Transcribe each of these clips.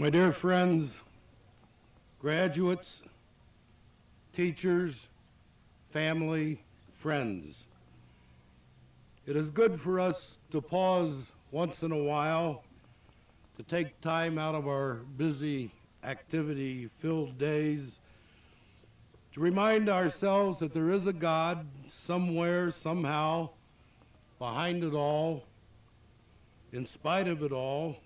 My dear friends, graduates, teachers, family, friends, it is good for us to pause once in a while to take time out of our busy, activity-filled days to remind ourselves that there is a God somewhere, somehow, behind it all, in spite of it all,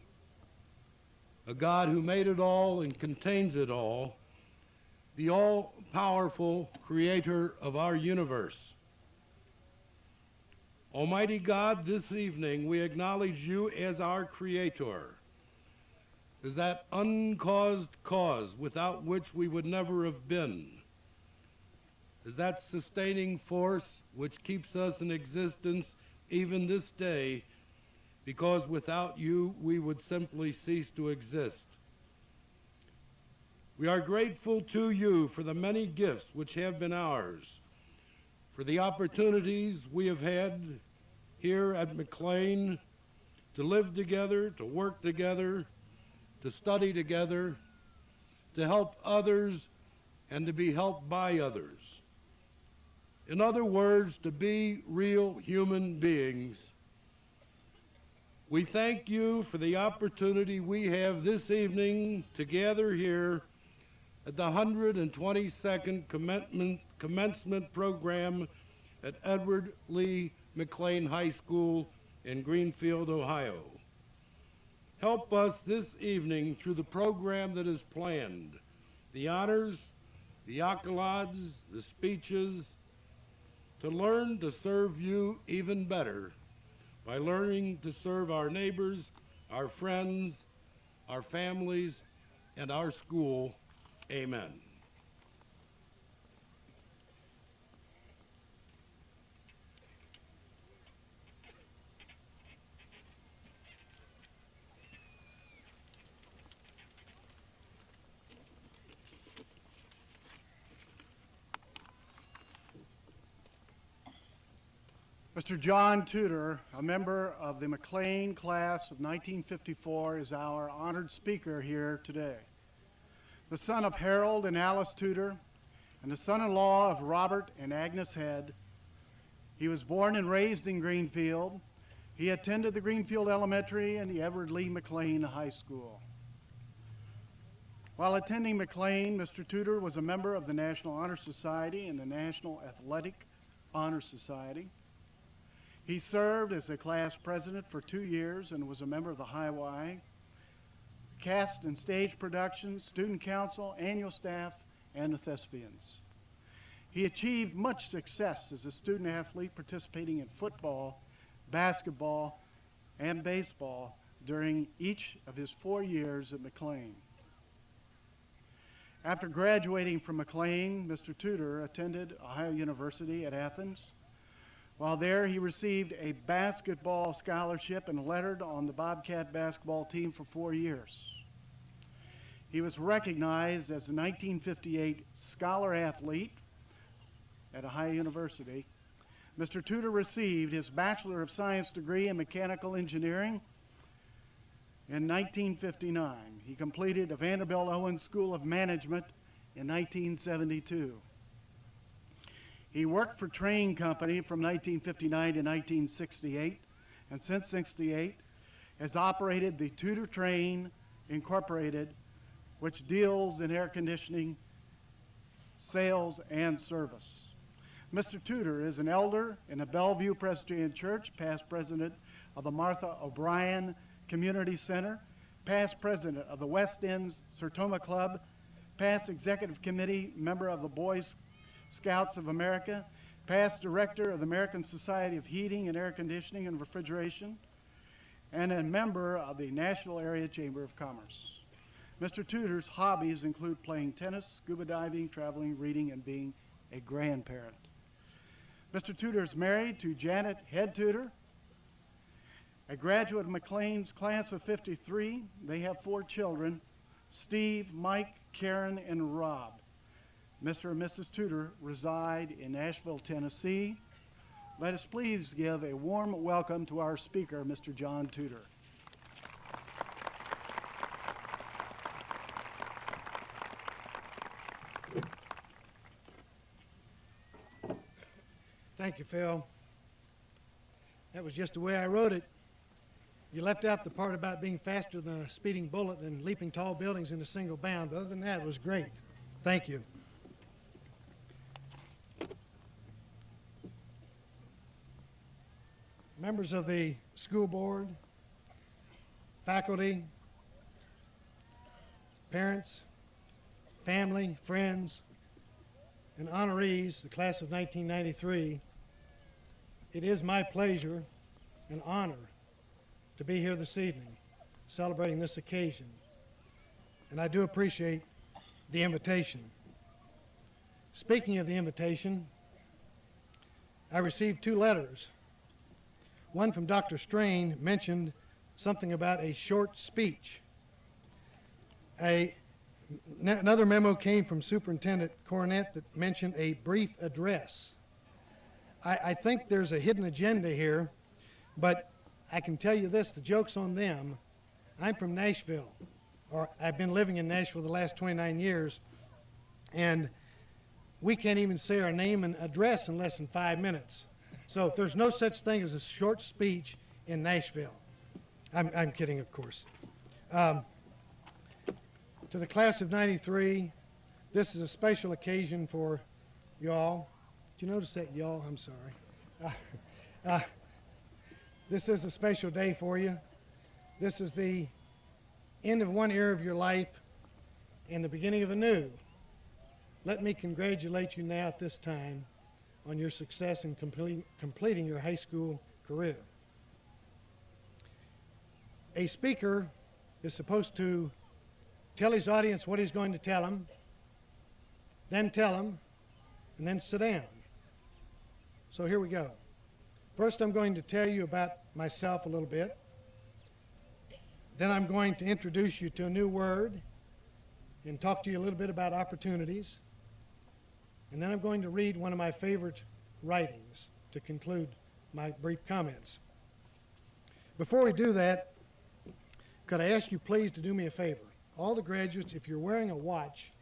a God who made it all and contains it all, the all-powerful creator of our universe. Almighty God, this evening we acknowledge you as our creator, as that uncaused cause without which we would never have been, as that sustaining force which keeps us in existence even this day, because without you, we would simply cease to exist. We are grateful to you for the many gifts which have been ours, for the opportunities we have had here at McClain to live together, to work together, to study together, to help others, and to be helped by others. In other words, to be real human beings. We thank you for the opportunity we have this evening to gather here at the 122nd Commencement program at Edward Lee McClain High School in Greenfield, Ohio. Help us this evening through the program that is planned, the honors, the accolades, the speeches, to learn to serve you even better by learning to serve our neighbors, our friends, our families, and our school. Amen. Mr. John Tudor, a member of the McClain class of 1954, is our honored speaker here today. The son of Harold and Alice Tudor, and the son-in-law of Robert and Agnes Head, he was born and raised in Greenfield. He attended the Greenfield Elementary and the Edward Lee McClain High School. While attending McClain, Mr. Tudor was a member of the National Honor Society and the National Athletic Honor Society. He served as a class president for 2 years and was a member of the High Y, cast and stage productions, student council, annual staff, and the Thespians. He achieved much success as a student athlete participating in football, basketball, and baseball during each of his 4 years at McClain. After graduating from McClain, Mr. Tudor attended Ohio University at Athens. While there, he received a basketball scholarship and lettered on the Bobcat basketball team for 4 years. He was recognized as a 1958 Scholar Athlete at Ohio University. Mr. Tudor received his Bachelor of Science degree in Mechanical Engineering in 1959. He completed the Vanderbilt Owens School of Management in 1972. He worked for Train Company from 1959 to 1968, and since '68 has operated the Tudor Train Incorporated, which deals in air conditioning, sales, and service. Mr. Tudor is an elder in the Bellevue Presbyterian Church, past president of the Martha O'Brien Community Center, past president of the West End's Sertoma Club, past executive committee member of the Boys Scouts of America, past director of the American Society of Heating and Air Conditioning and Refrigeration, and a member of the Nashville Area Chamber of Commerce. Mr. Tudor's hobbies include playing tennis, scuba diving, traveling, reading, and being a grandparent. Mr. Tudor is married to Janet Head Tudor, a graduate of McClain's class of '53. They have 4 children, Steve, Mike, Karen, and Rob. Mr. and Mrs. Tudor reside in Nashville, Tennessee. Let us please give a warm welcome to our speaker, Mr. John Tudor. Thank you, Phil. That was just the way I wrote it. You left out the part about being faster than a speeding bullet and leaping tall buildings in a single bound, but other than that, it was great. Thank you. Members of the school board, faculty, parents, family, friends, and honorees, the class of 1993, it is my pleasure and honor to be here this evening celebrating this occasion. And I do appreciate the invitation. Speaking of the invitation, I received 2 letters. One from Dr. Strain mentioned something about a short speech. Another memo came from Superintendent Cornett that mentioned a brief address. I think there's a hidden agenda here, but I can tell you this, the joke's on them. I'm from Nashville, or I've been living in Nashville the last 29 years, and we can't even say our name and address in less than 5 minutes. So there's no such thing as a short speech in Nashville. I'm kidding, of course. To the class of 93, this is a special occasion for y'all. Did you notice that, y'all? I'm sorry. This is a special day for you. This is the end of one era of your life and the beginning of a new. Let me congratulate you now at this time on your success in completing your high school career. A speaker is supposed to tell his audience what he's going to tell them, then tell them, and then sit down. So here we go. First, I'm going to tell you about myself a little bit. Then I'm going to introduce you to a new word and talk to you a little bit about opportunities. And then I'm going to read one of my favorite writings to conclude my brief comments. Before we do that, could I ask you please to do me a favor? All the graduates, if you're wearing a watch,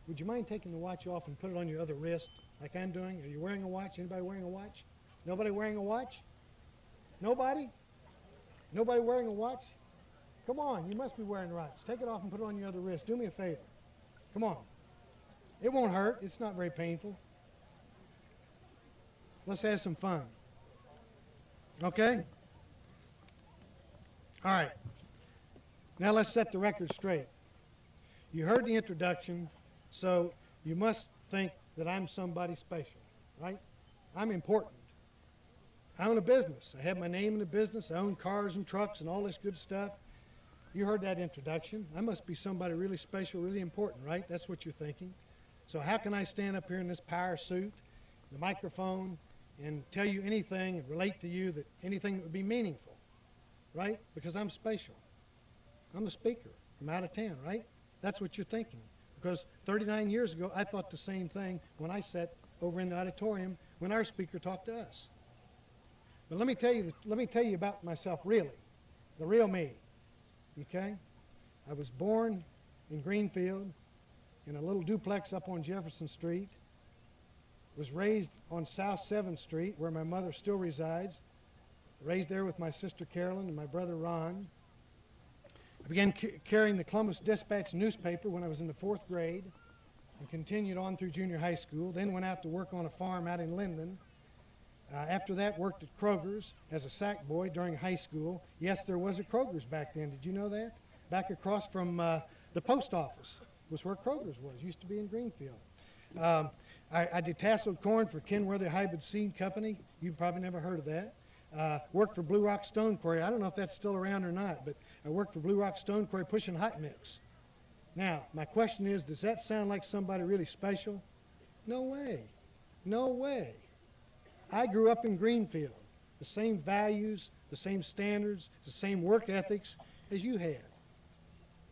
would you mind taking the watch off and put it on your other wrist like I'm doing? Are you wearing a watch? Anybody wearing a watch? Nobody wearing a watch? Nobody? Nobody wearing a watch? Come on, you must be wearing a watch. Take it off and put it on your other wrist. Do me a favor. Come on. It won't hurt. It's not very painful. Let's have some fun. Okay? All right. Now let's set the record straight. You heard the introduction, so you must think that I'm somebody special, right? I'm important. I own a business. I have my name in the business. I own cars and trucks and all this good stuff. You heard that introduction. I must be somebody really special, really important, right? That's what you're thinking. So how can I stand up here in this power suit, the microphone, and tell you anything and relate to you that anything that would be meaningful, right? Because I'm special. I'm a speaker from out of town, right? That's what you're thinking. Because 39 years ago, I thought the same thing when I sat over in the auditorium when our speaker talked to us. But let me tell you about myself really, the real me, okay? I was born in Greenfield in a little duplex up on Jefferson Street, was raised on South 7th Street where my mother still resides, raised there with my sister Carolyn and my brother Ron. I began carrying the Columbus Dispatch newspaper when I was in the 4th grade and continued on through junior high school, then went out to work on a farm out in Linden. After that, worked at Kroger's as a sack boy during high school. Yes, there was a Kroger's back then. Did you know that? Back across from the post office was where Kroger's was. Used to be in Greenfield. I detasseled corn for Kenworthy Hybrid Seed Company. You've probably never heard of that. Worked for Blue Rock Stone Quarry. I don't know if that's still around or not, but I worked for Blue Rock Stone Quarry pushing hot mix. Now, my question is, does that sound like somebody really special? No way. No way. I grew up in Greenfield. The same values, the same standards, the same work ethics as you had.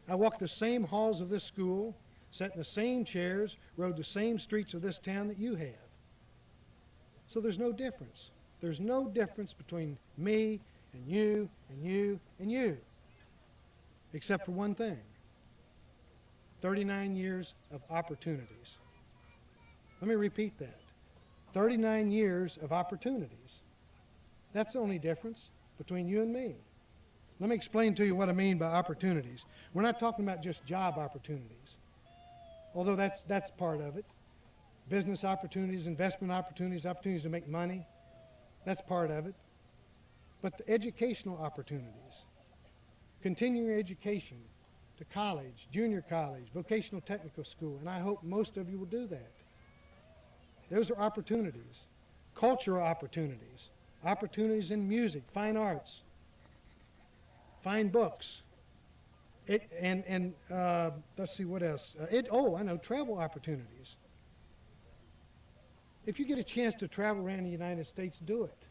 I walked the same halls of this school, sat in the same chairs, rode the same streets of this town that you have. So there's no difference. There's no difference between me and you and you and you, except for one thing: 39 years of opportunities. Let me repeat that. 39 years of opportunities. That's the only difference between you and me. Let me explain to you what I mean by opportunities. We're not talking about just job opportunities, although that's part of it. Business opportunities, investment opportunities, opportunities to make money, that's part of it. But the educational opportunities, continuing education to college, junior college, vocational technical school, and I hope most of you will do that. Those are opportunities. Cultural opportunities, opportunities in music, fine arts, fine books. Let's see what else. I know, travel opportunities. If you get a chance to travel around the United States, do it.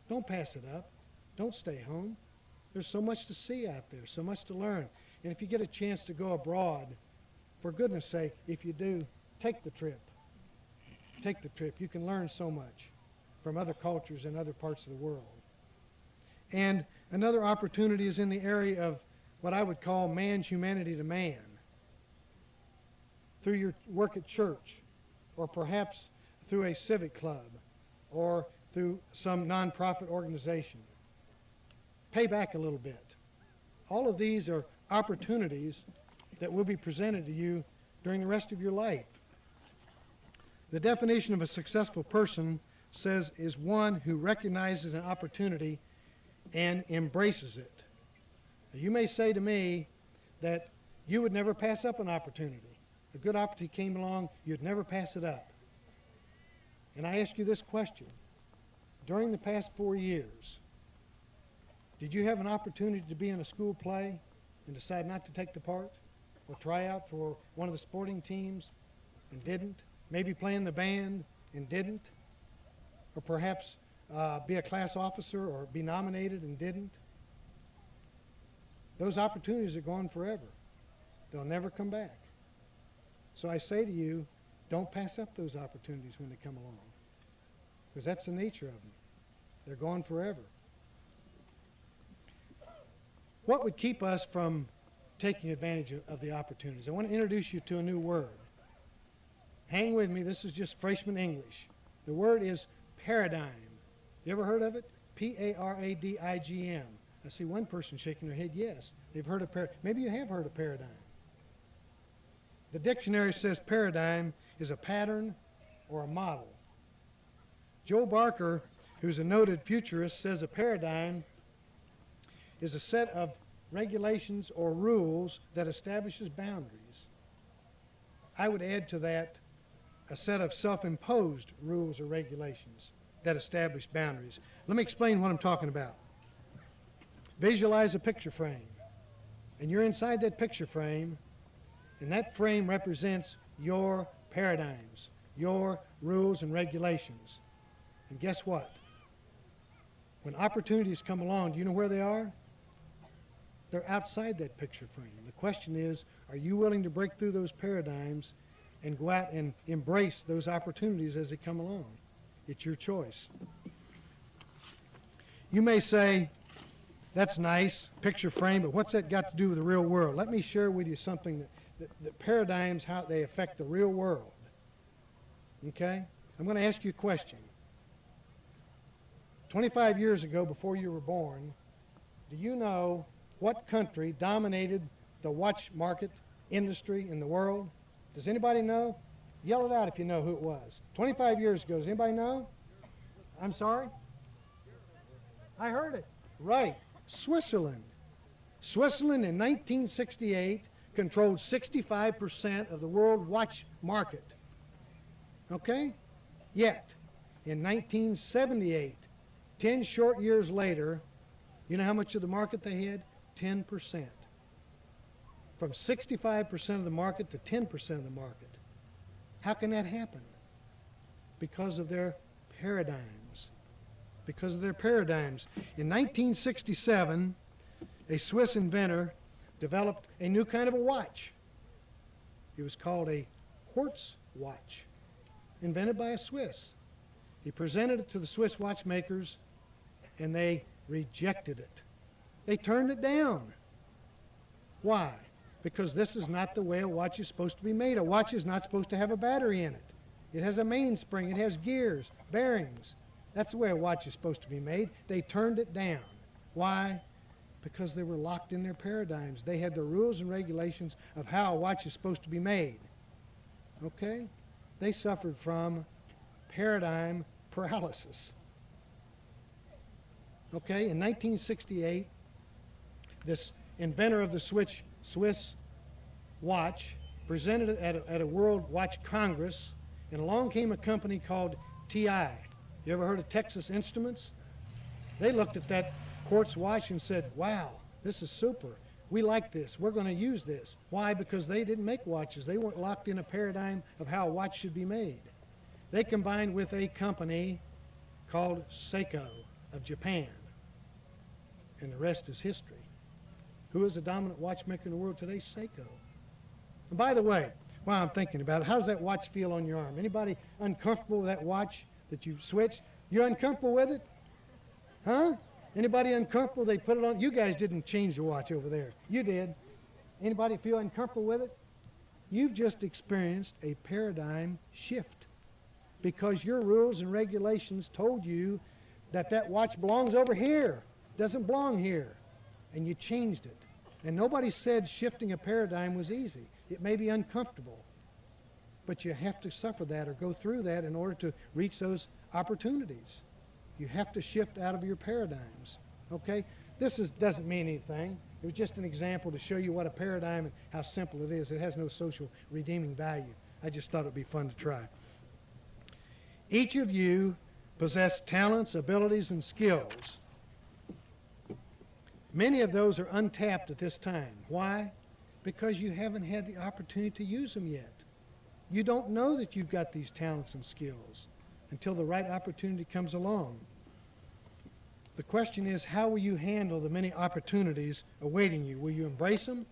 Don't pass it up. Don't stay home. There's so much to see out there, so much to learn. And if you get a chance to go abroad, for goodness sake, if you do, take the trip. Take the trip. You can learn so much from other cultures and other parts of the world. And another opportunity is in the area of what I would call man's humanity to man. Through your work at church, or perhaps through a civic club, or through some nonprofit organization. Pay back a little bit. All of these are opportunities that will be presented to you during the rest of your life. The definition of a successful person says is one who recognizes an opportunity and embraces it. Now, you may say to me that you would never pass up an opportunity. A good opportunity came along, you'd never pass it up. And I ask you this question. During the past 4 years, did you have an opportunity to be in a school play and decide not to take the part? Or try out for one of the sporting teams and didn't? Maybe play in the band and didn't? Or perhaps be a class officer or be nominated and didn't? Those opportunities are gone forever. They'll never come back. So I say to you, don't pass up those opportunities when they come along, because that's the nature of them. They're gone forever. What would keep us from taking advantage of the opportunities? I want to introduce you to a new word. Hang with me. This is just freshman English. The word is paradigm. You ever heard of it? P-A-R-A-D-I-G-M. I see one person shaking their head yes. They've heard of paradigm. Maybe you have heard of paradigm. The dictionary says paradigm is a pattern or a model. Joe Barker, who's a noted futurist, says a paradigm is a set of regulations or rules that establishes boundaries. I would add to that a set of self-imposed rules or regulations that establish boundaries. Let me explain what I'm talking about. Visualize a picture frame, and you're inside that picture frame, and that frame represents your paradigms, your rules and regulations. And guess what? When opportunities come along, do you know where they are? They're outside that picture frame. The question is, are you willing to break through those paradigms and go out and embrace those opportunities as they come along? It's your choice. You may say, that's nice, picture frame, but what's that got to do with the real world? Let me share with you something that paradigms, how they affect the real world. Okay? I'm going to ask you a question. 25 years ago, before you were born, do you know what country dominated the watch market industry in the world? Does anybody know? Yell it out if you know who it was. 25 years ago, does anybody know? I'm sorry? I heard it. Right. Switzerland. Switzerland in 1968 controlled 65% of the world watch market. Okay? Yet, in 1978, 10 short years later, you know how much of the market they had? 10%. From 65% of the market to 10% of the market. How can that happen? Because of their paradigms. Because of their paradigms. In 1967, a Swiss inventor developed a new kind of a watch. It was called a quartz watch, invented by a Swiss. He presented it to the Swiss watchmakers, and they rejected it. They turned it down. Why? Because this is not the way a watch is supposed to be made. A watch is not supposed to have a battery in it. It has a mainspring. It has gears, bearings. That's the way a watch is supposed to be made. They turned it down. Why? Because they were locked in their paradigms. They had the rules and regulations of how a watch is supposed to be made. Okay? They suffered from paradigm paralysis. Okay? In 1968, this inventor of the Swiss watch presented it at a World Watch Congress, and along came a company called TI. You ever heard of Texas Instruments? They looked at that quartz watch and said, wow, this is super. We like this. We're going to use this. Why? Because they didn't make watches. They weren't locked in a paradigm of how a watch should be made. They combined with a company called Seiko of Japan. And the rest is history. Who is the dominant watchmaker in the world today? Seiko. And by the way, while I'm thinking about it, how's that watch feel on your arm? Anybody uncomfortable with that watch that you've switched? You're uncomfortable with it? Huh? Anybody uncomfortable? They put it on. You guys didn't change the watch over there. You did. Anybody feel uncomfortable with it? You've just experienced a paradigm shift because your rules and regulations told you that that watch belongs over here, doesn't belong here, and you changed it. And nobody said shifting a paradigm was easy. It may be uncomfortable, but you have to suffer that or go through that in order to reach those opportunities. You have to shift out of your paradigms, okay? This doesn't mean anything. It was just an example to show you what a paradigm and how simple it is. It has no social redeeming value. I just thought it would be fun to try. Each of you possess talents, abilities, and skills. Many of those are untapped at this time. Why? Because you haven't had the opportunity to use them yet. You don't know that you've got these talents and skills until the right opportunity comes along. The question is, how will you handle the many opportunities awaiting you? Will you embrace them,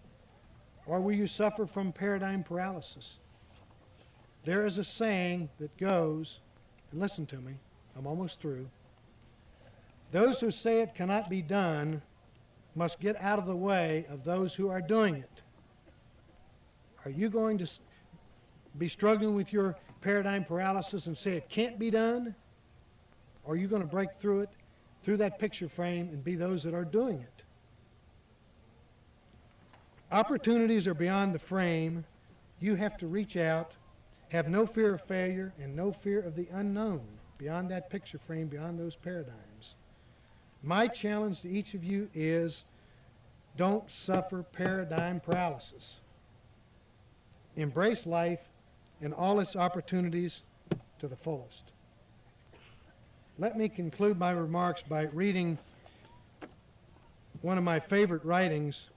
or will you suffer from paradigm paralysis? There is a saying that goes, and listen to me, I'm almost through. Those who say it cannot be done must get out of the way of those who are doing it. Are you going to be struggling with your paradigm paralysis and say it can't be done? Or are you going to break through it, through that picture frame, and be those that are doing it? Opportunities are beyond the frame. You have to reach out, have no fear of failure, and no fear of the unknown, beyond that picture frame, beyond those paradigms. My challenge to each of you is, don't suffer paradigm paralysis. Embrace life and all its opportunities to the fullest. Let me conclude my remarks by reading one of my favorite writings.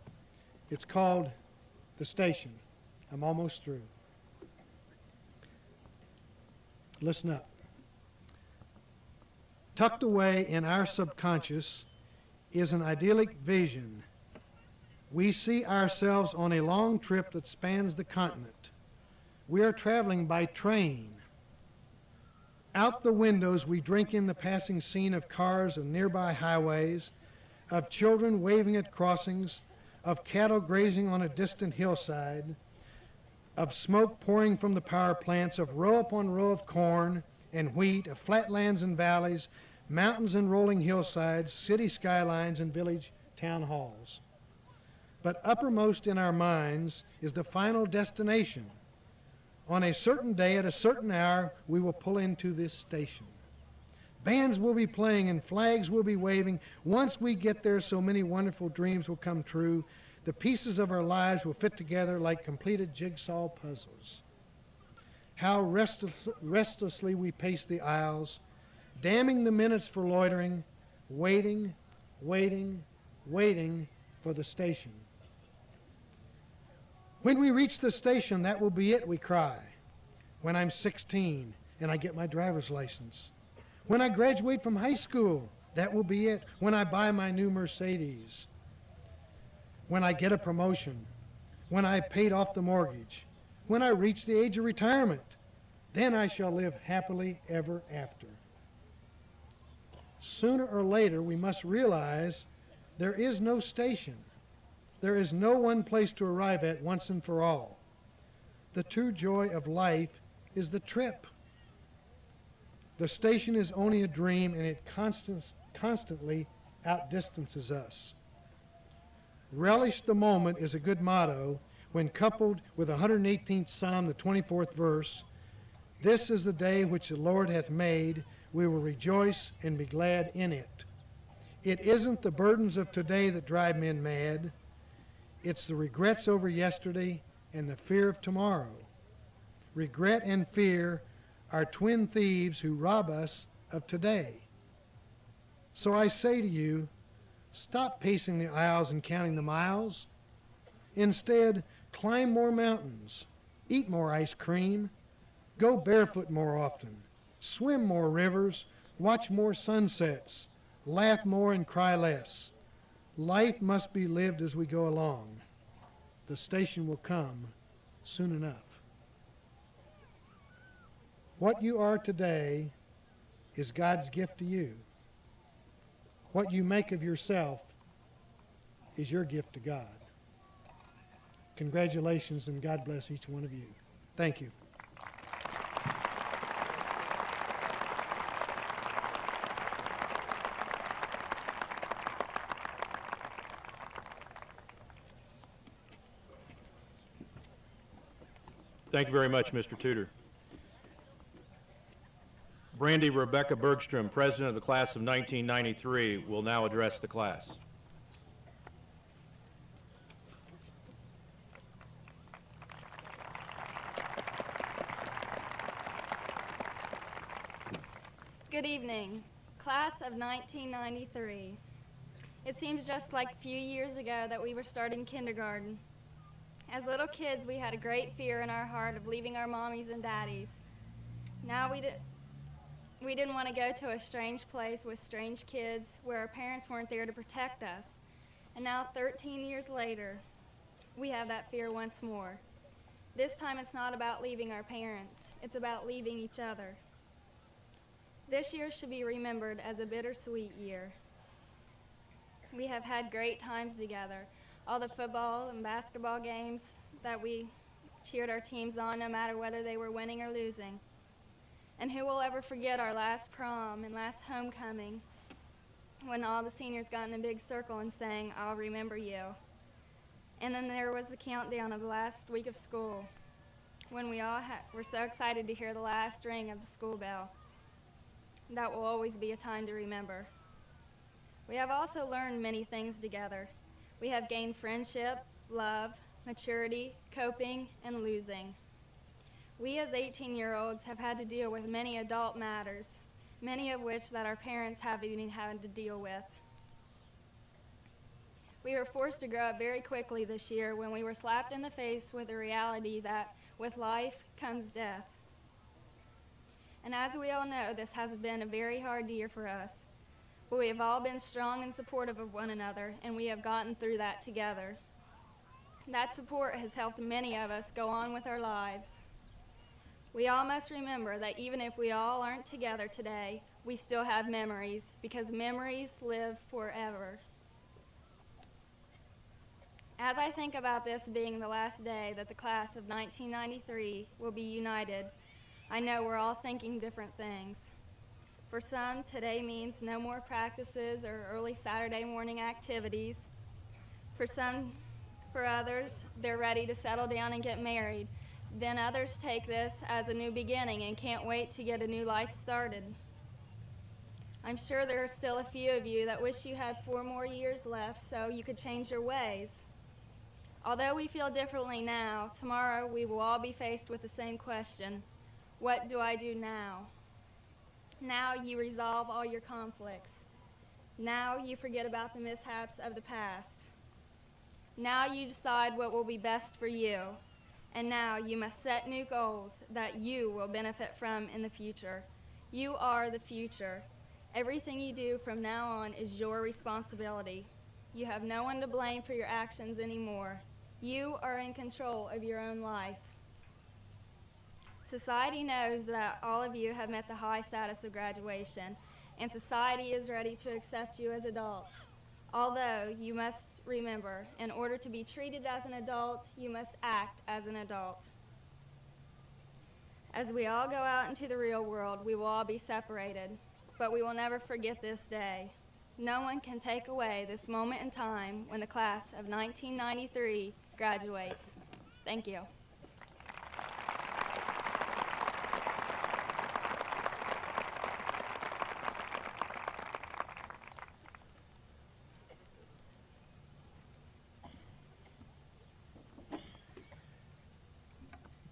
It's called The Station. I'm almost through. Listen up. Tucked away in our subconscious is an idyllic vision. We see ourselves on a long trip that spans the continent. We are traveling by train. Out the windows, we drink in the passing scene of cars and nearby highways, of children waving at crossings, of cattle grazing on a distant hillside, of smoke pouring from the power plants, of row upon row of corn and wheat, of flatlands and valleys, mountains and rolling hillsides, city skylines and village town halls. But uppermost in our minds is the final destination. On a certain day at a certain hour, we will pull into this station. Bands will be playing and flags will be waving. Once we get there, so many wonderful dreams will come true. The pieces of our lives will fit together like completed jigsaw puzzles. How restlessly we pace the aisles, damning the minutes for loitering, waiting, waiting, waiting for the station. When we reach the station, that will be it, we cry. When I'm 16 and I get my driver's license. When I graduate from high school, that will be it. When I buy my new Mercedes. When I get a promotion. When I've paid off the mortgage. When I reach the age of retirement. Then I shall live happily ever after. Sooner or later, we must realize there is no station. There is no one place to arrive at once and for all. The true joy of life is the trip. The station is only a dream, and it constantly outdistances us. Relish the moment is a good motto when coupled with 118th Psalm, the 24th verse. This is the day which the Lord hath made. We will rejoice and be glad in it. It isn't the burdens of today that drive men mad. It's the regrets over yesterday and the fear of tomorrow. Regret and fear are twin thieves who rob us of today. So I say to you, stop pacing the aisles and counting the miles. Instead, climb more mountains, eat more ice cream, go barefoot more often, swim more rivers, watch more sunsets, laugh more and cry less. Life must be lived as we go along. The station will come soon enough. What you are today is God's gift to you. What you make of yourself is your gift to God. Congratulations, and God bless each one of you. Thank you. Thank you very much, Mr. Tudor. Brandy Rebecca Bergstrom, President of the Class of 1993, will now address the class. Good evening, Class of 1993. It seems just like a few years ago that we were starting kindergarten. As little kids, we had a great fear in our heart of leaving our mommies and daddies. Now we didn't want to go to a strange place with strange kids where our parents weren't there to protect us. And now, 13 years later, we have that fear once more. This time it's not about leaving our parents, it's about leaving each other. This year should be remembered as a bittersweet year. We have had great times together. All the football and basketball games that we cheered our teams on, no matter whether they were winning or losing. And who will ever forget our last prom and last homecoming when all the seniors got in a big circle and sang, "I'll remember you." And then there was the countdown of the last week of school when we all were so excited to hear the last ring of the school bell. That will always be a time to remember. We have also learned many things together. We have gained friendship, love, maturity, coping, and losing. We as 18-year-olds have had to deal with many adult matters, many of which that our parents haven't even had to deal with. We were forced to grow up very quickly this year when we were slapped in the face with the reality that with life comes death. And as we all know, this has been a very hard year for us. But we have all been strong and supportive of one another, and we have gotten through that together. That support has helped many of us go on with our lives. We all must remember that even if we all aren't together today, we still have memories, because memories live forever. As I think about this being the last day that the class of 1993 will be united, I know we're all thinking different things. For some, today means no more practices or early Saturday morning activities. For others, they're ready to settle down and get married. Then others take this as a new beginning and can't wait to get a new life started. I'm sure there are still a few of you that wish you had 4 more years left so you could change your ways. Although we feel differently now, tomorrow we will all be faced with the same question: what do I do now? Now you resolve all your conflicts. Now you forget about the mishaps of the past. Now you decide what will be best for you. And now you must set new goals that you will benefit from in the future. You are the future. Everything you do from now on is your responsibility. You have no one to blame for your actions anymore. You are in control of your own life. Society knows that all of you have met the high status of graduation, and society is ready to accept you as adults. Although you must remember, in order to be treated as an adult, you must act as an adult. As we all go out into the real world, we will all be separated, but we will never forget this day. No one can take away this moment in time when the class of 1993 graduates. Thank you.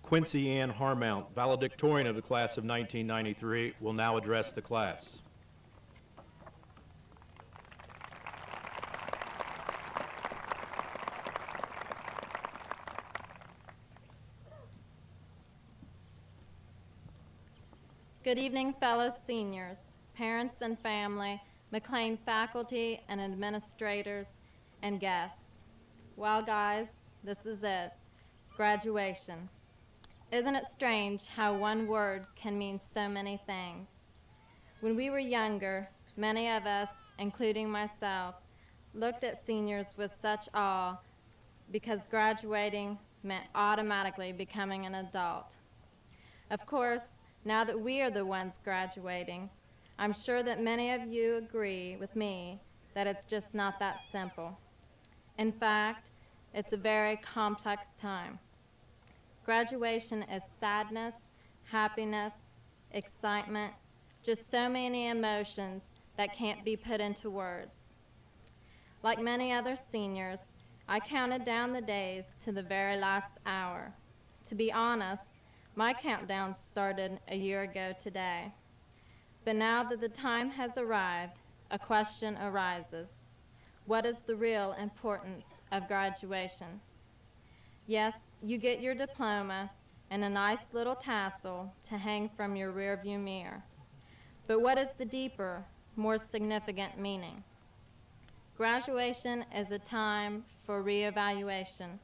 Quincy Ann Harmount, valedictorian of the class of 1993, will now address the class. Good evening, fellow seniors, parents and family, McClain faculty and administrators, and guests. Well, guys, this is it, graduation. Isn't it strange how one word can mean so many things? When we were younger, many of us, including myself, looked at seniors with such awe because graduating meant automatically becoming an adult. Of course, now that we are the ones graduating, I'm sure that many of you agree with me that it's just not that simple. In fact, it's a very complex time. Graduation is sadness, happiness, excitement, just so many emotions that can't be put into words. Like many other seniors, I counted down the days to the very last hour. To be honest, my countdown started a year ago today. But now that the time has arrived, a question arises. What is the real importance of graduation? Yes, you get your diploma and a nice little tassel to hang from your rearview mirror. But what is the deeper, more significant meaning? Graduation is a time for reevaluation.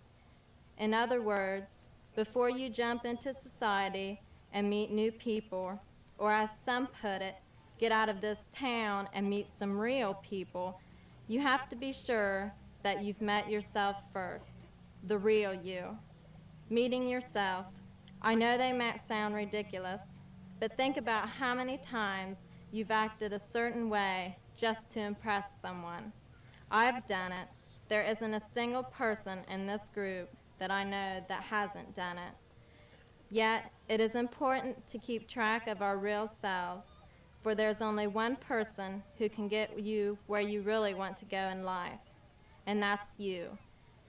In other words, before you jump into society and meet new people, or as some put it, get out of this town and meet some real people, you have to be sure that you've met yourself first, the real you. Meeting yourself. I know they might sound ridiculous, but think about how many times you've acted a certain way just to impress someone. I've done it. There isn't a single person in this group that I know that hasn't done it. Yet, it is important to keep track of our real selves, for there's only one person who can get you where you really want to go in life, and that's you.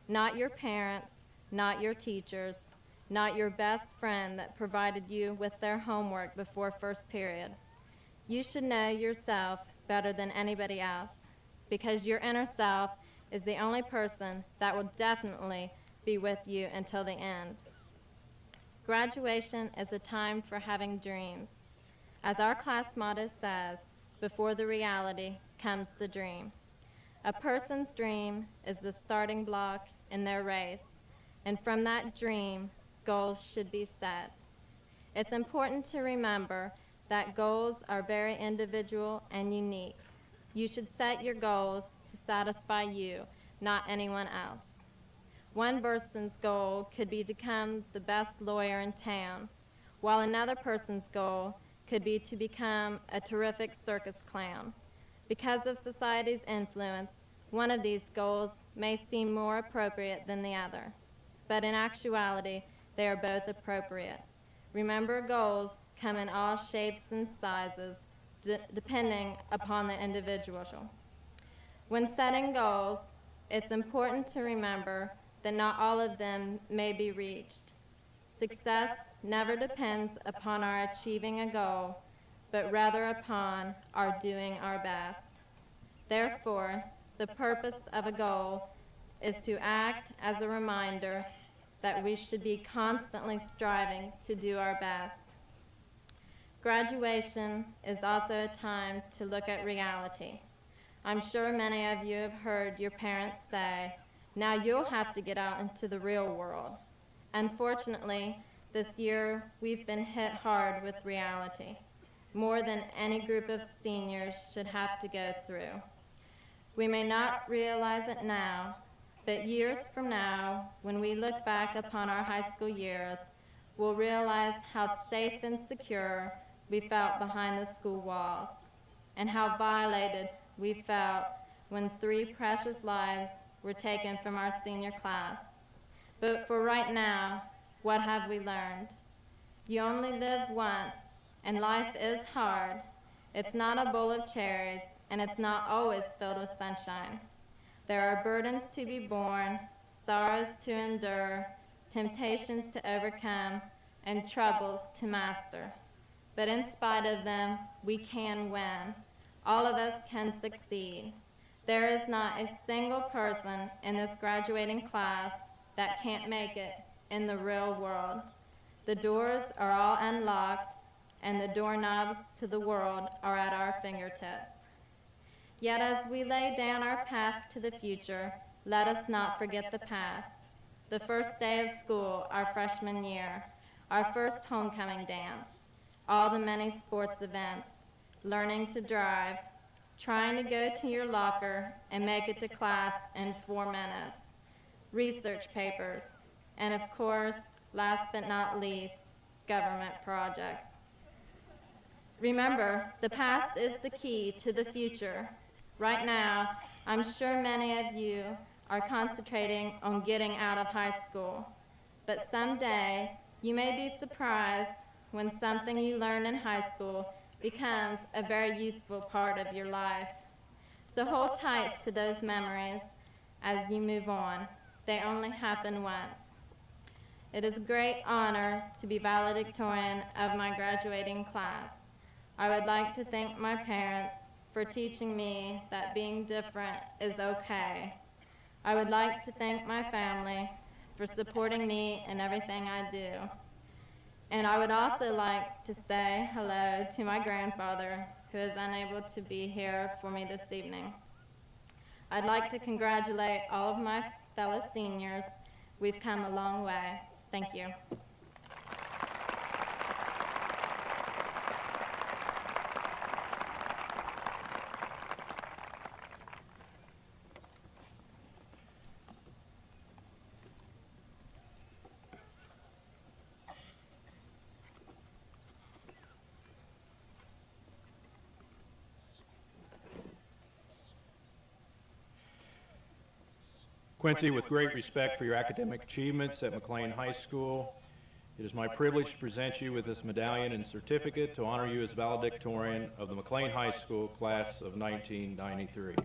Not your parents, not your teachers, not your best friend that provided you with their homework before first period. You should know yourself better than anybody else, because your inner self is the only person that will definitely be with you until the end. Graduation is a time for having dreams. As our class motto says, before the reality comes the dream. A person's dream is the starting block in their race, and from that dream, goals should be set. It's important to remember that goals are very individual and unique. You should set your goals to satisfy you, not anyone else. One person's goal could be to become the best lawyer in town, while another person's goal could be to become a terrific circus clown. Because of society's influence, one of these goals may seem more appropriate than the other, but in actuality, they are both appropriate. Remember, goals come in all shapes and sizes, depending upon the individual. When setting goals, it's important to remember that not all of them may be reached. Success never depends upon our achieving a goal, but rather upon our doing our best. Therefore, the purpose of a goal is to act as a reminder that we should be constantly striving to do our best. Graduation is also a time to look at reality. I'm sure many of you have heard your parents say, "Now you'll have to get out into the real world." Unfortunately, this year we've been hit hard with reality, more than any group of seniors should have to go through. We may not realize it now, but years from now, when we look back upon our high school years, will realize how safe and secure we felt behind the school walls, and how violated we felt when 3 precious lives were taken from our senior class. But for right now, what have we learned? You only live once, and life is hard. It's not a bowl of cherries, and it's not always filled with sunshine. There are burdens to be borne, sorrows to endure, temptations to overcome, and troubles to master. But in spite of them, we can win. All of us can succeed. There is not a single person in this graduating class that can't make it in the real world. The doors are all unlocked, and the doorknobs to the world are at our fingertips. Yet as we lay down our path to the future, let us not forget the past. The first day of school, our freshman year, our first homecoming dance, all the many sports events, learning to drive, trying to go to your locker and make it to class in 4 minutes, research papers, and of course, last but not least, government projects. Remember, the past is the key to the future. Right now, I'm sure many of you are concentrating on getting out of high school, but someday you may be surprised when something you learn in high school becomes a very useful part of your life. So hold tight to those memories as you move on. They only happen once. It is a great honor to be valedictorian of my graduating class. I would like to thank my parents for teaching me that being different is okay. I would like to thank my family for supporting me in everything I do. And I would also like to say hello to my grandfather, who is unable to be here for me this evening. I'd like to congratulate all of my fellow seniors. We've come a long way. Thank you. Quincy, with great respect for your academic achievements at McClain High School, it is my privilege to present you with this medallion and certificate to honor you as valedictorian of the McClain High School class of 1993.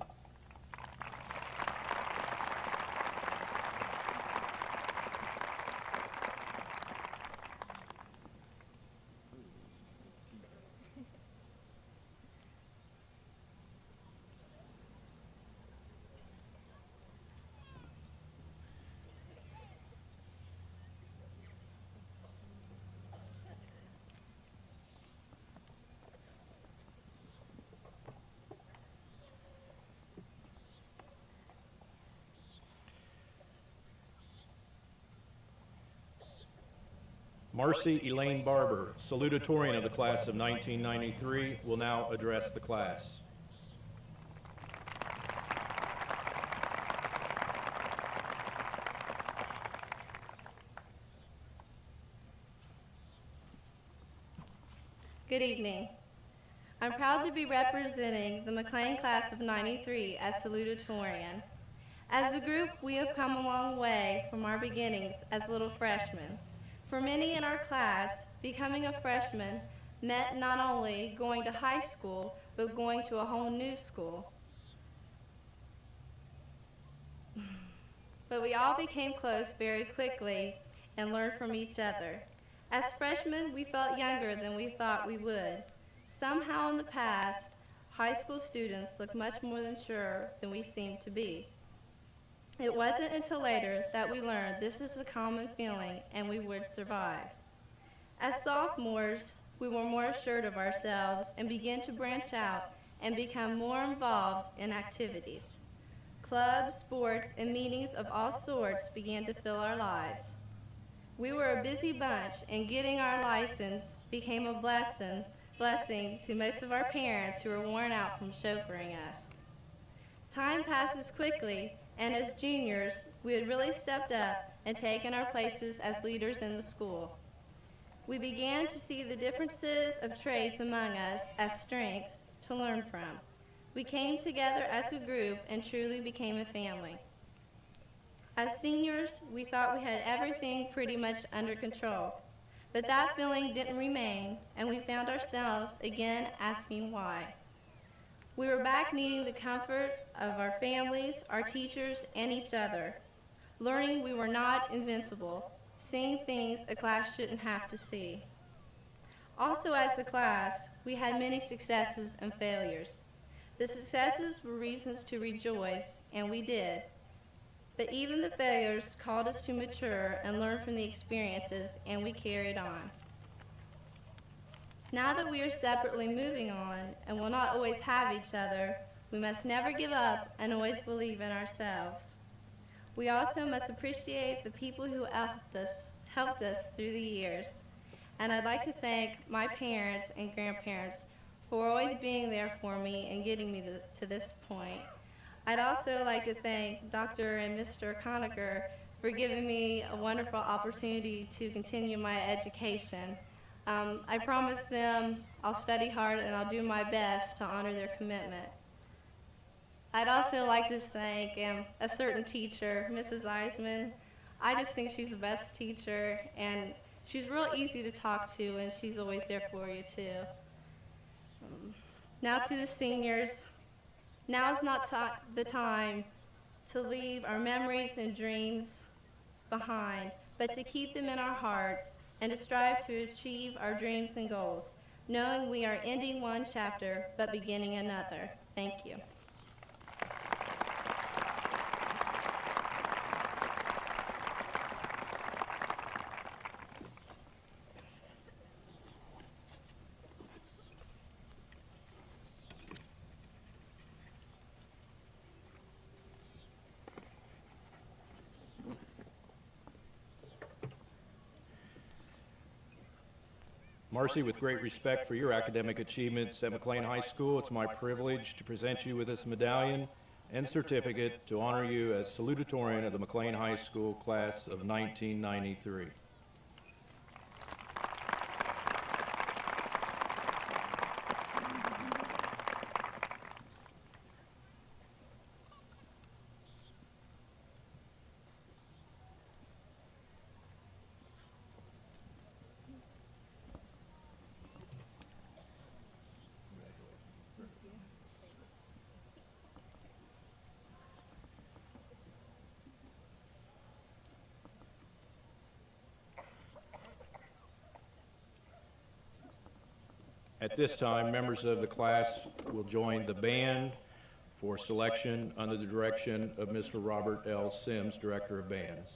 Marcy Elaine Barber, salutatorian of the class of 1993, will now address the class. Good evening. I'm proud to be representing the McClain class of 93 as salutatorian. As a group, we have come a long way from our beginnings as little freshmen. For many in our class, becoming a freshman meant not only going to high school, but going to a whole new school. But we all became close very quickly and learned from each other. As freshmen, we felt younger than we thought we would. Somehow in the past, high school students looked much more than sure than we seemed to be. It wasn't until later that we learned this is a common feeling and we would survive. As sophomores, we were more assured of ourselves and began to branch out and become more involved in activities. Clubs, sports, and meetings of all sorts began to fill our lives. We were a busy bunch, and getting our license became a blessing to most of our parents who were worn out from chauffeuring us. Time passes quickly, and as juniors, we had really stepped up and taken our places as leaders in the school. We began to see the differences of traits among us as strengths to learn from. We came together as a group and truly became a family. As seniors, we thought we had everything pretty much under control, but that feeling didn't remain, and we found ourselves again asking why. We were back needing the comfort of our families, our teachers, and each other, learning we were not invincible, seeing things a class shouldn't have to see. Also, as a class, we had many successes and failures. The successes were reasons to rejoice, and we did. But even the failures called us to mature and learn from the experiences, and we carried on. Now that we are separately moving on and will not always have each other, we must never give up and always believe in ourselves. We also must appreciate the people who helped us through the years. And I'd like to thank my parents and grandparents for always being there for me and getting me to this point. I'd also like to thank Dr. and Mr. Conacher for giving me a wonderful opportunity to continue my education. I promise them I'll study hard and I'll do my best to honor their commitment. I'd also like to thank a certain teacher, Mrs. Eisman. I just think she's the best teacher, and she's real easy to talk to, and she's always there for you, too. Now to the seniors. Now is not the time to leave our memories and dreams behind, but to keep them in our hearts and to strive to achieve our dreams and goals, knowing we are ending one chapter but beginning another. Thank you. Marcy, with great respect for your academic achievements at McClain High School, it's my privilege to present you with this medallion and certificate to honor you as salutatorian of the McClain High School class of 1993. At this time, members of the class will join the band for selection under the direction of Mr. Robert L. Sims, Director of Bands.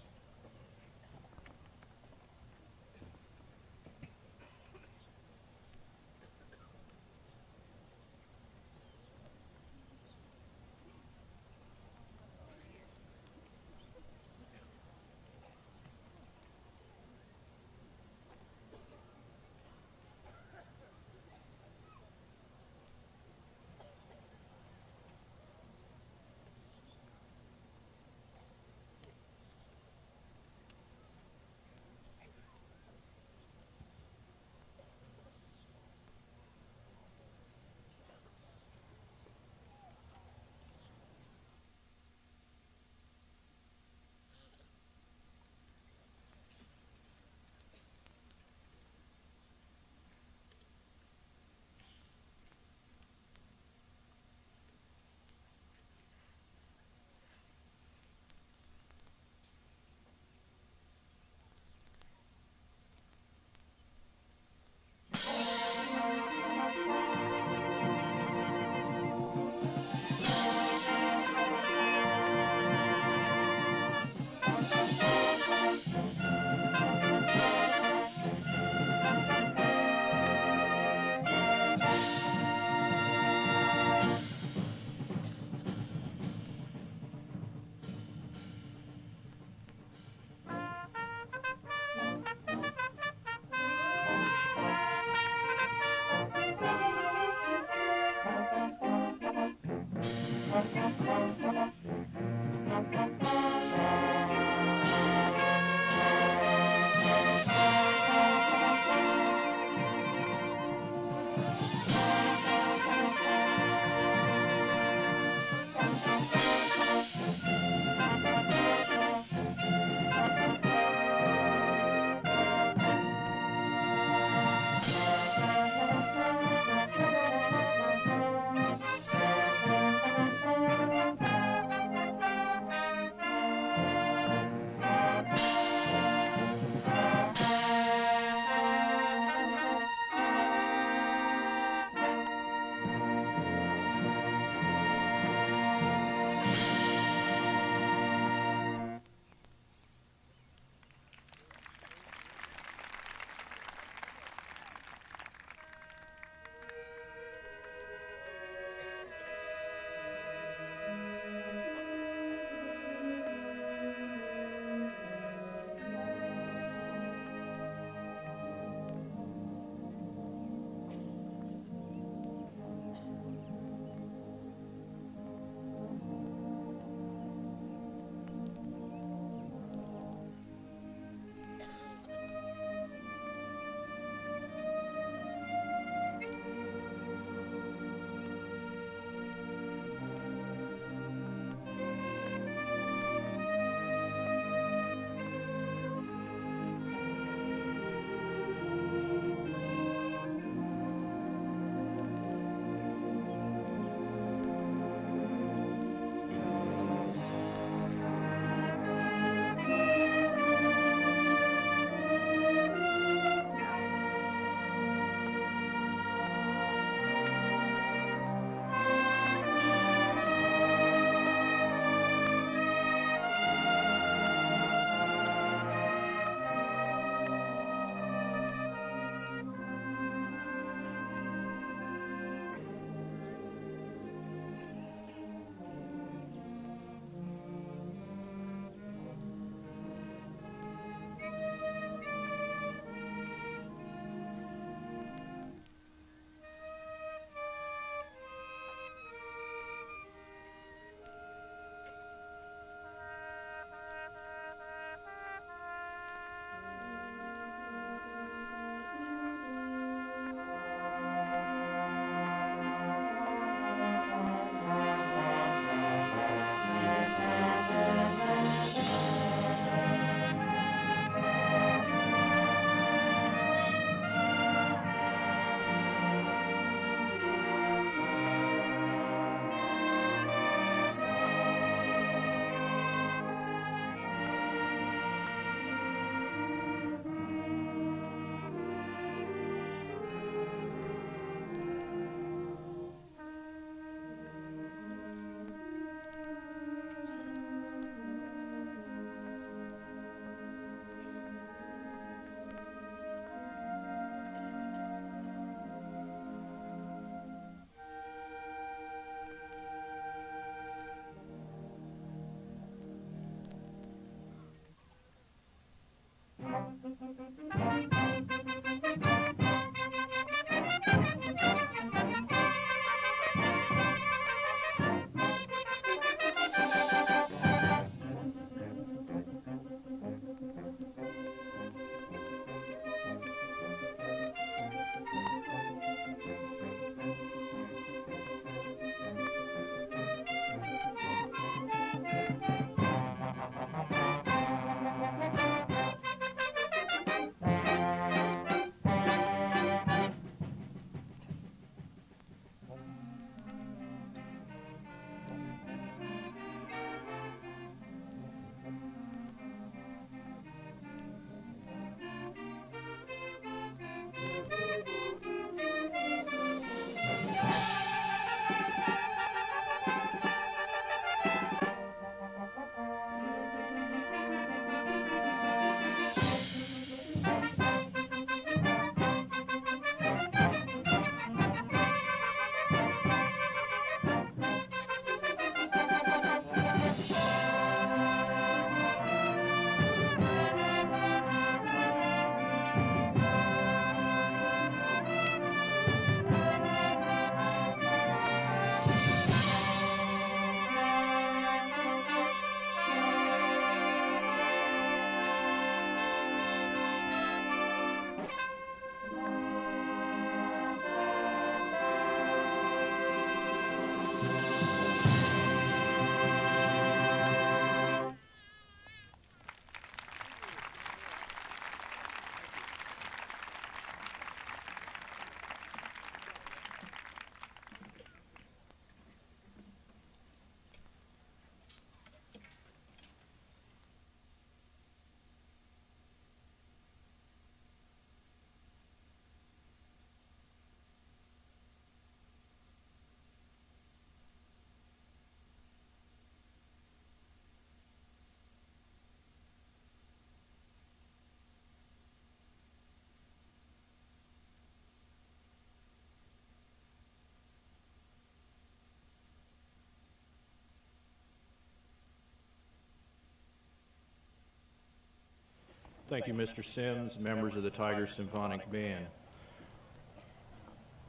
Thank you, Mr. Sims, members of the Tiger Symphonic Band.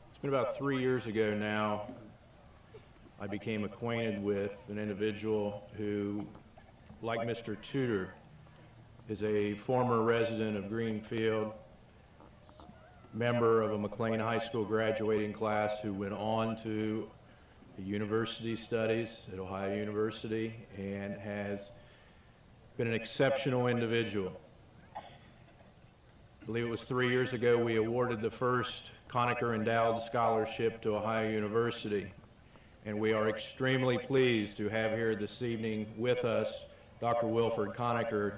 It's been about 3 years ago now, I became acquainted with an individual who, like Mr. Tudor, is a former resident of Greenfield, member of a McClain High School graduating class who went on to the university studies at Ohio University and has been an exceptional individual. I believe it was 3 years ago we awarded the first Conacher Endowed Scholarship to Ohio University, and we are extremely pleased to have here this evening with us Dr. Wilford Conacher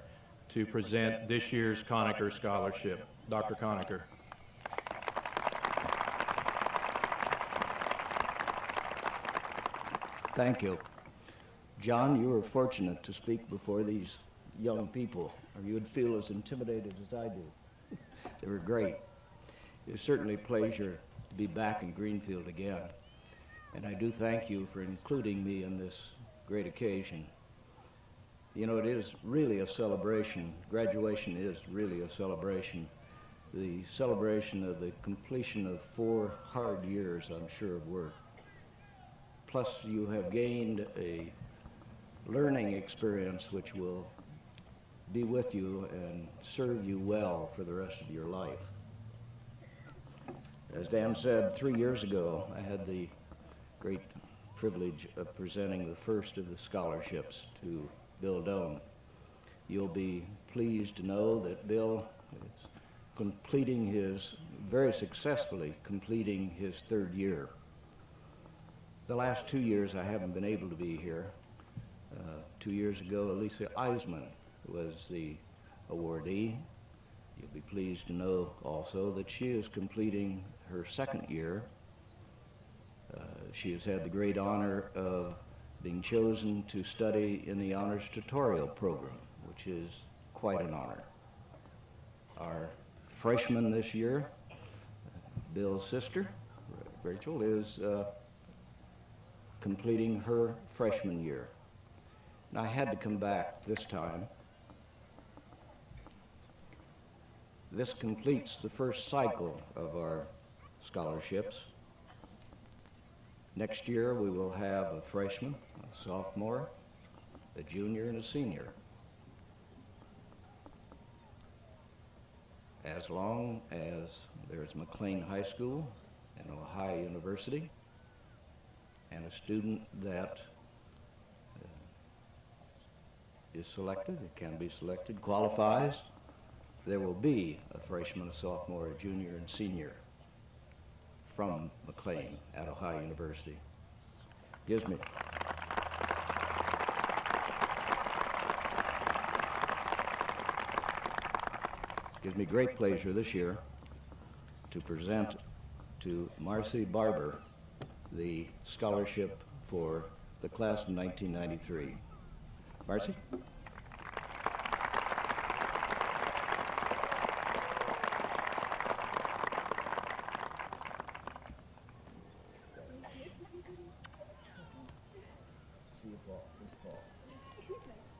to present this year's Conacher Scholarship. Dr. Conacher. Thank you. John, you were fortunate to speak before these young people, or you would feel as intimidated as I do. They were great. It was certainly a pleasure to be back in Greenfield again, and I do thank you for including me in this great occasion. You know, it is really a celebration. Graduation is really a celebration. The celebration of the completion of 4 hard years, I'm sure, of work. Plus, you have gained a learning experience which will be with you and serve you well for the rest of your life. As Dan said, 3 years ago, I had the great privilege of presenting the first of the scholarships to Bill Doan. You'll be pleased to know that Bill is very successfully completing his 3rd year. The last 2 years I haven't been able to be here. 2 years ago, Elisa Eisman was the awardee. You'll be pleased to know also that she is completing her 2nd year. She has had the great honor of being chosen to study in the honors tutorial program, which is quite an honor. Our freshman this year, Bill's sister, Rachel, is completing her freshman year. And I had to come back this time. This completes the first cycle of our scholarships. Next year we will have a freshman, a sophomore, a junior, and a senior. As long as there's McClain High School and Ohio University, and a student that is selected, it can be selected, qualifies, there will be a freshman, a sophomore, a junior, and senior from McClain at Ohio University. Gives me great pleasure this year to present to Marcy Barber the scholarship for the class of 1993. Marcy?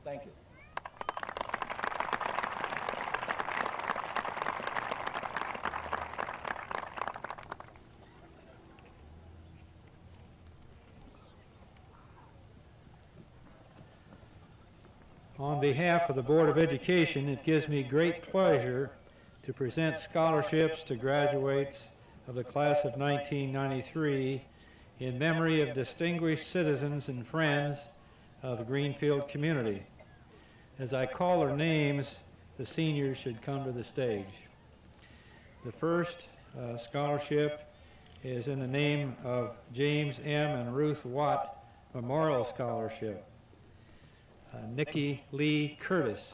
Thank you. On behalf of the Board of Education, it gives me great pleasure to present scholarships to graduates of the class of 1993 in memory of distinguished citizens and friends of the Greenfield community. As I call their names, the seniors should come to the stage. The first scholarship is in the name of James M. and Ruth Watt Memorial Scholarship. Nikki Lee Curtis.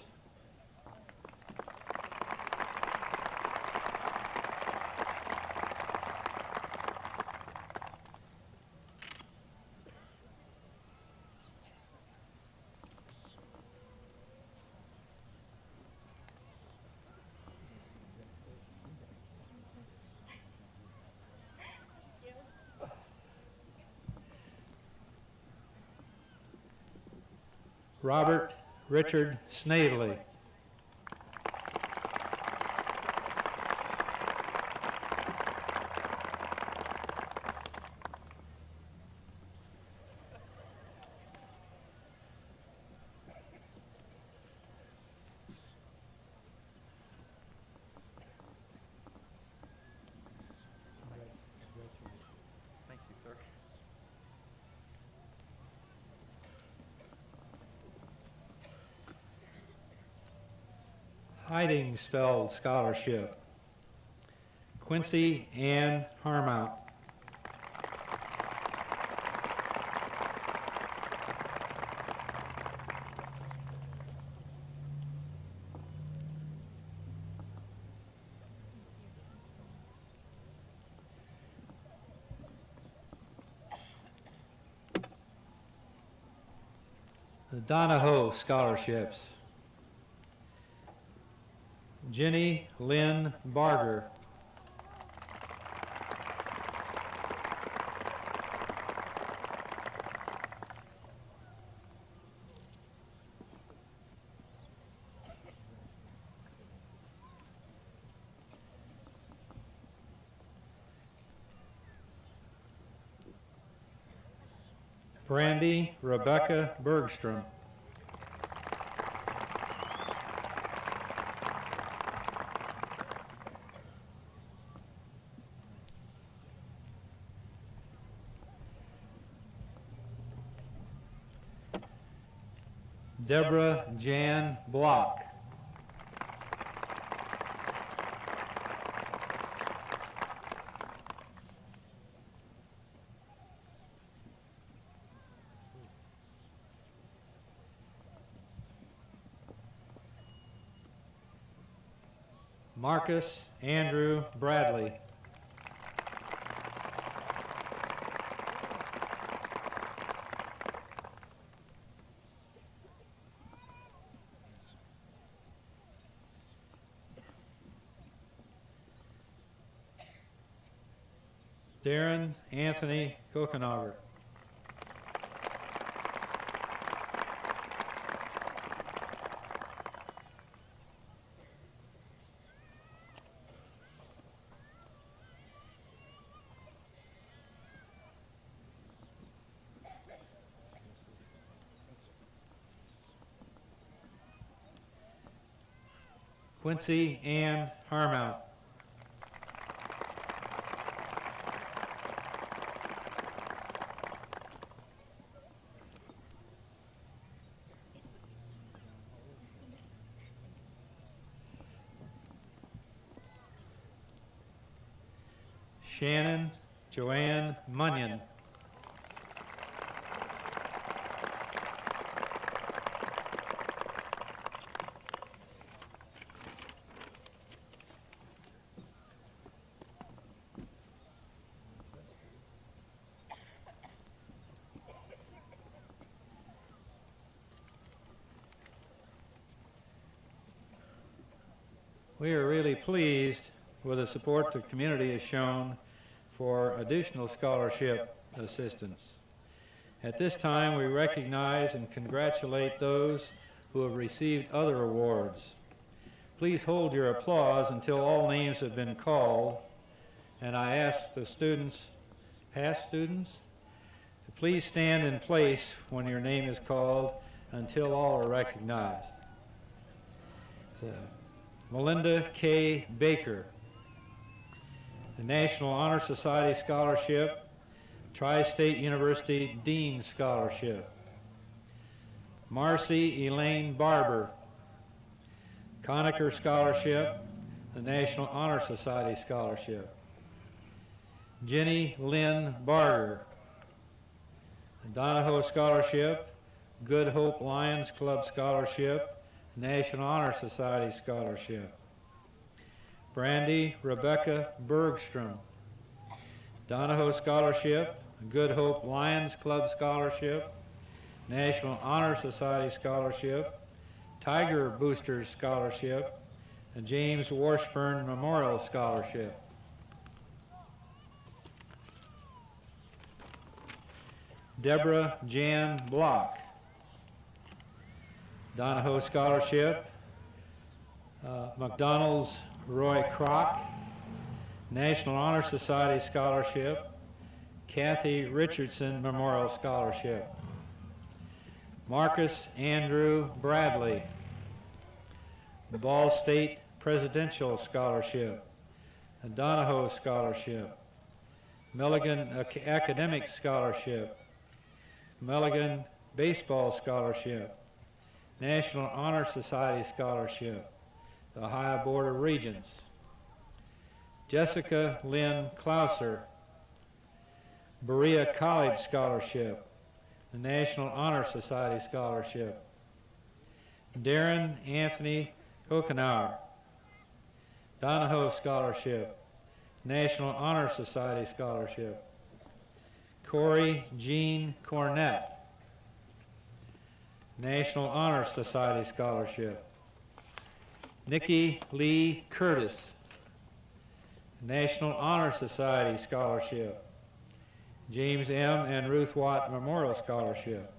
Robert Richard Snavely. Heidingsfeld Scholarship. Quincy Ann Harmount. The Donahoe Scholarships. Jenny Lynn Barger. Brandy Rebecca Bergstrom. Deborah Jan Block. Marcus Andrew Bradley. Darren Anthony Kokenager. Quincy Ann Harmount. Shannon Joanne Munyon. We are really pleased with the support the community has shown for additional scholarship assistance. At this time, we recognize and congratulate those who have received other awards. Please hold your applause until all names have been called, and I ask the students, past students, to please stand in place when your name is called until all are recognized. Melinda K. Baker, the National Honor Society Scholarship, Tri-State University Dean Scholarship. Marcy Elaine Barber, Conacher Scholarship, the National Honor Society Scholarship. Jenny Lynn Barger, the Donahoe Scholarship, Good Hope Lions Club Scholarship, National Honor Society Scholarship. Brandy Rebecca Bergstrom, Donahoe Scholarship, Good Hope Lions Club Scholarship, National Honor Society Scholarship, Tiger Boosters Scholarship, and James Washburn Memorial Scholarship. Deborah Jan Block, Donahoe Scholarship, McDonald's Roy Kroc, National Honor Society Scholarship, Kathy Richardson Memorial Scholarship. Marcus Andrew Bradley, Ball State Presidential Scholarship, a Donahoe Scholarship, Milligan Academic Scholarship, Milligan Baseball Scholarship, National Honor Society Scholarship, the Ohio Board of Regents. Jessica Lynn Klauser, Berea College Scholarship, the National Honor Society Scholarship. Darren Anthony Kokenauer, Donahoe Scholarship, National Honor Society Scholarship. Corey Jean Cornett, National Honor Society Scholarship. Nikki Lee Curtis, National Honor Society Scholarship. James M. and Ruth Watt Memorial Scholarship.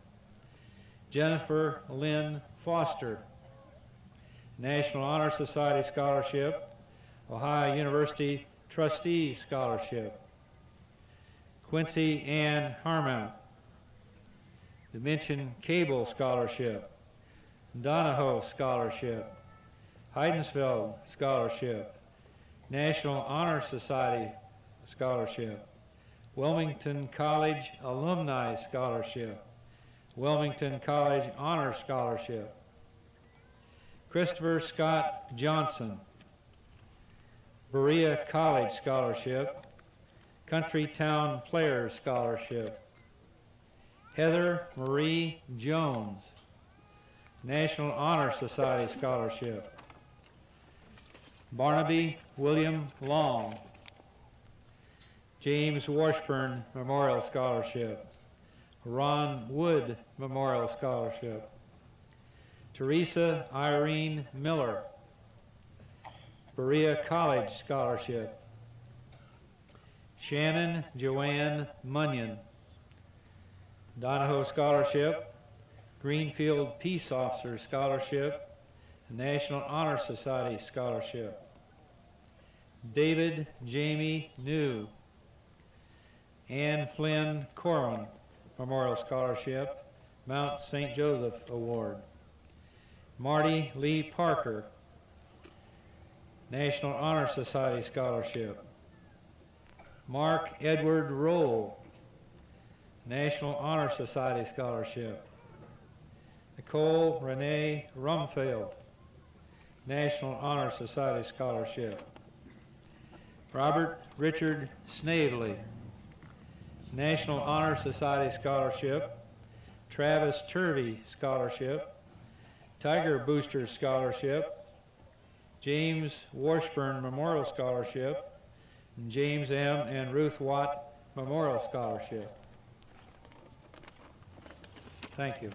Jennifer Lynn Foster, National Honor Society Scholarship, Ohio University Trustees Scholarship. Quincy Ann Harmount, Dimension Cable Scholarship, Donahoe Scholarship, Heidensfeld Scholarship, National Honor Society Scholarship, Wilmington College Alumni Scholarship, Wilmington College Honor Scholarship. Christopher Scott Johnson, Berea College Scholarship, Country Town Players Scholarship. Heather Marie Jones, National Honor Society Scholarship. Barnaby William Long, James Washburn Memorial Scholarship. Ron Wood Memorial Scholarship. Teresa Irene Miller, Berea College Scholarship. Shannon Joanne Munyon, Donahoe Scholarship, Greenfield Peace Officer Scholarship, National Honor Society Scholarship. David Jamie New, Ann Flynn Corwin Memorial Scholarship, Mount St. Joseph Award. Marty Lee Parker, National Honor Society Scholarship. Mark Edward Roll, National Honor Society Scholarship. Nicole Renee Rumfeld, National Honor Society Scholarship. Robert Richard Snavely, National Honor Society Scholarship. Travis Turvey Scholarship. Tiger Booster Scholarship. James Washburn Memorial Scholarship. And James M. and Ruth Watt Memorial Scholarship. Thank you.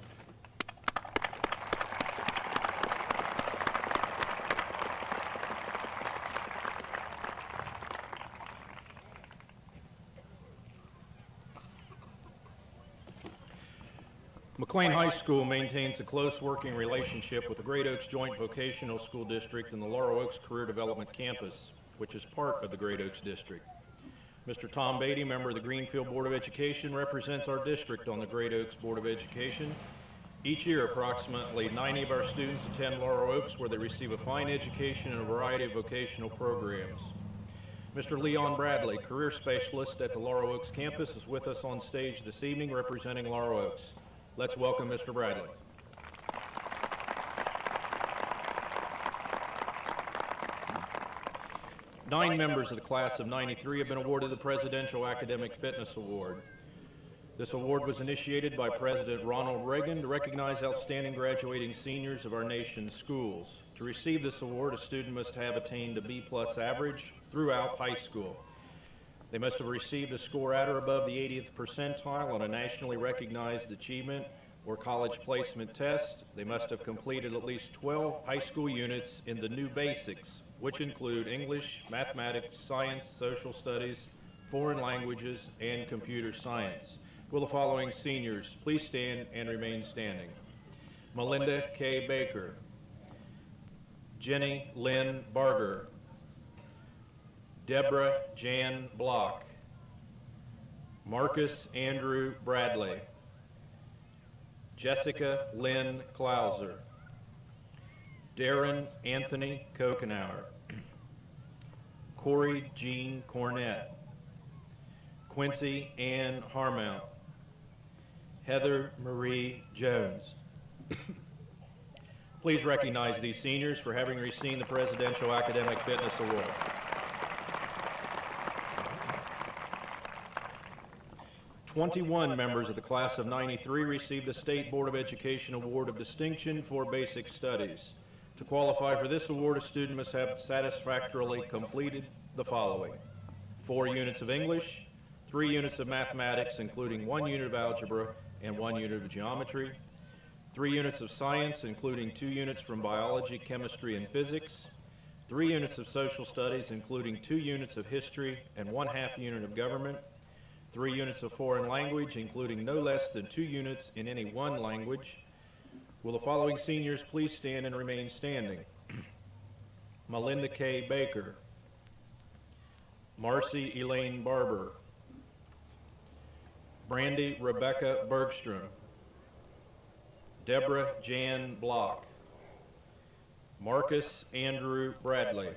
McClain High School maintains a close working relationship with the Great Oaks Joint Vocational School District and the Laurel Oaks Career Development Campus, which is part of the Great Oaks District. Mr. Tom Beatty, member of the Greenfield Board of Education, represents our district on the Great Oaks Board of Education. Each year, approximately 90 of our students attend Laurel Oaks, where they receive a fine education in a variety of vocational programs. Mr. Leon Bradley, career specialist at the Laurel Oaks campus, is with us on stage this evening representing Laurel Oaks. Let's welcome Mr. Bradley. Nine members of the class of '93 have been awarded the Presidential Academic Fitness Award. This award was initiated by President Ronald Reagan to recognize outstanding graduating seniors of our nation's schools. To receive this award, a student must have attained a B+ average throughout high school. They must have received a score at or above the 80th percentile on a nationally recognized achievement or college placement test. They must have completed at least 12 high school units in the new basics, which include English, mathematics, science, social studies, foreign languages, and computer science. Will the following seniors please stand and remain standing? Melinda K. Baker, Jenny Lynn Barger, Deborah Jan Block, Marcus Andrew Bradley, Jessica Lynn Klauser, Darren Anthony Kokenauer, Corey Jean Cornett, Quincy Ann Harmount, Heather Marie Jones, Please recognize these seniors for having received the Presidential Academic Fitness Award. "21 members of the class of '93 received the State Board of Education Award of Distinction for Basic Studies. To qualify for this award, a student must have satisfactorily completed the following: 4 units of English, 3 units of mathematics, including 1 unit of algebra and 1 unit of geometry, 3 units of science, including 2 units from biology, chemistry, and physics, 3 units of social studies, including 2 units of history and 1/2 unit of government, 3 units of foreign language, including no less than 2 units in any one language. Will the following seniors please stand and remain standing? Melinda K. Baker, Marcy Elaine Barber, Brandy Rebecca Bergstrom, Deborah Jan Block, Marcus Andrew Bradley,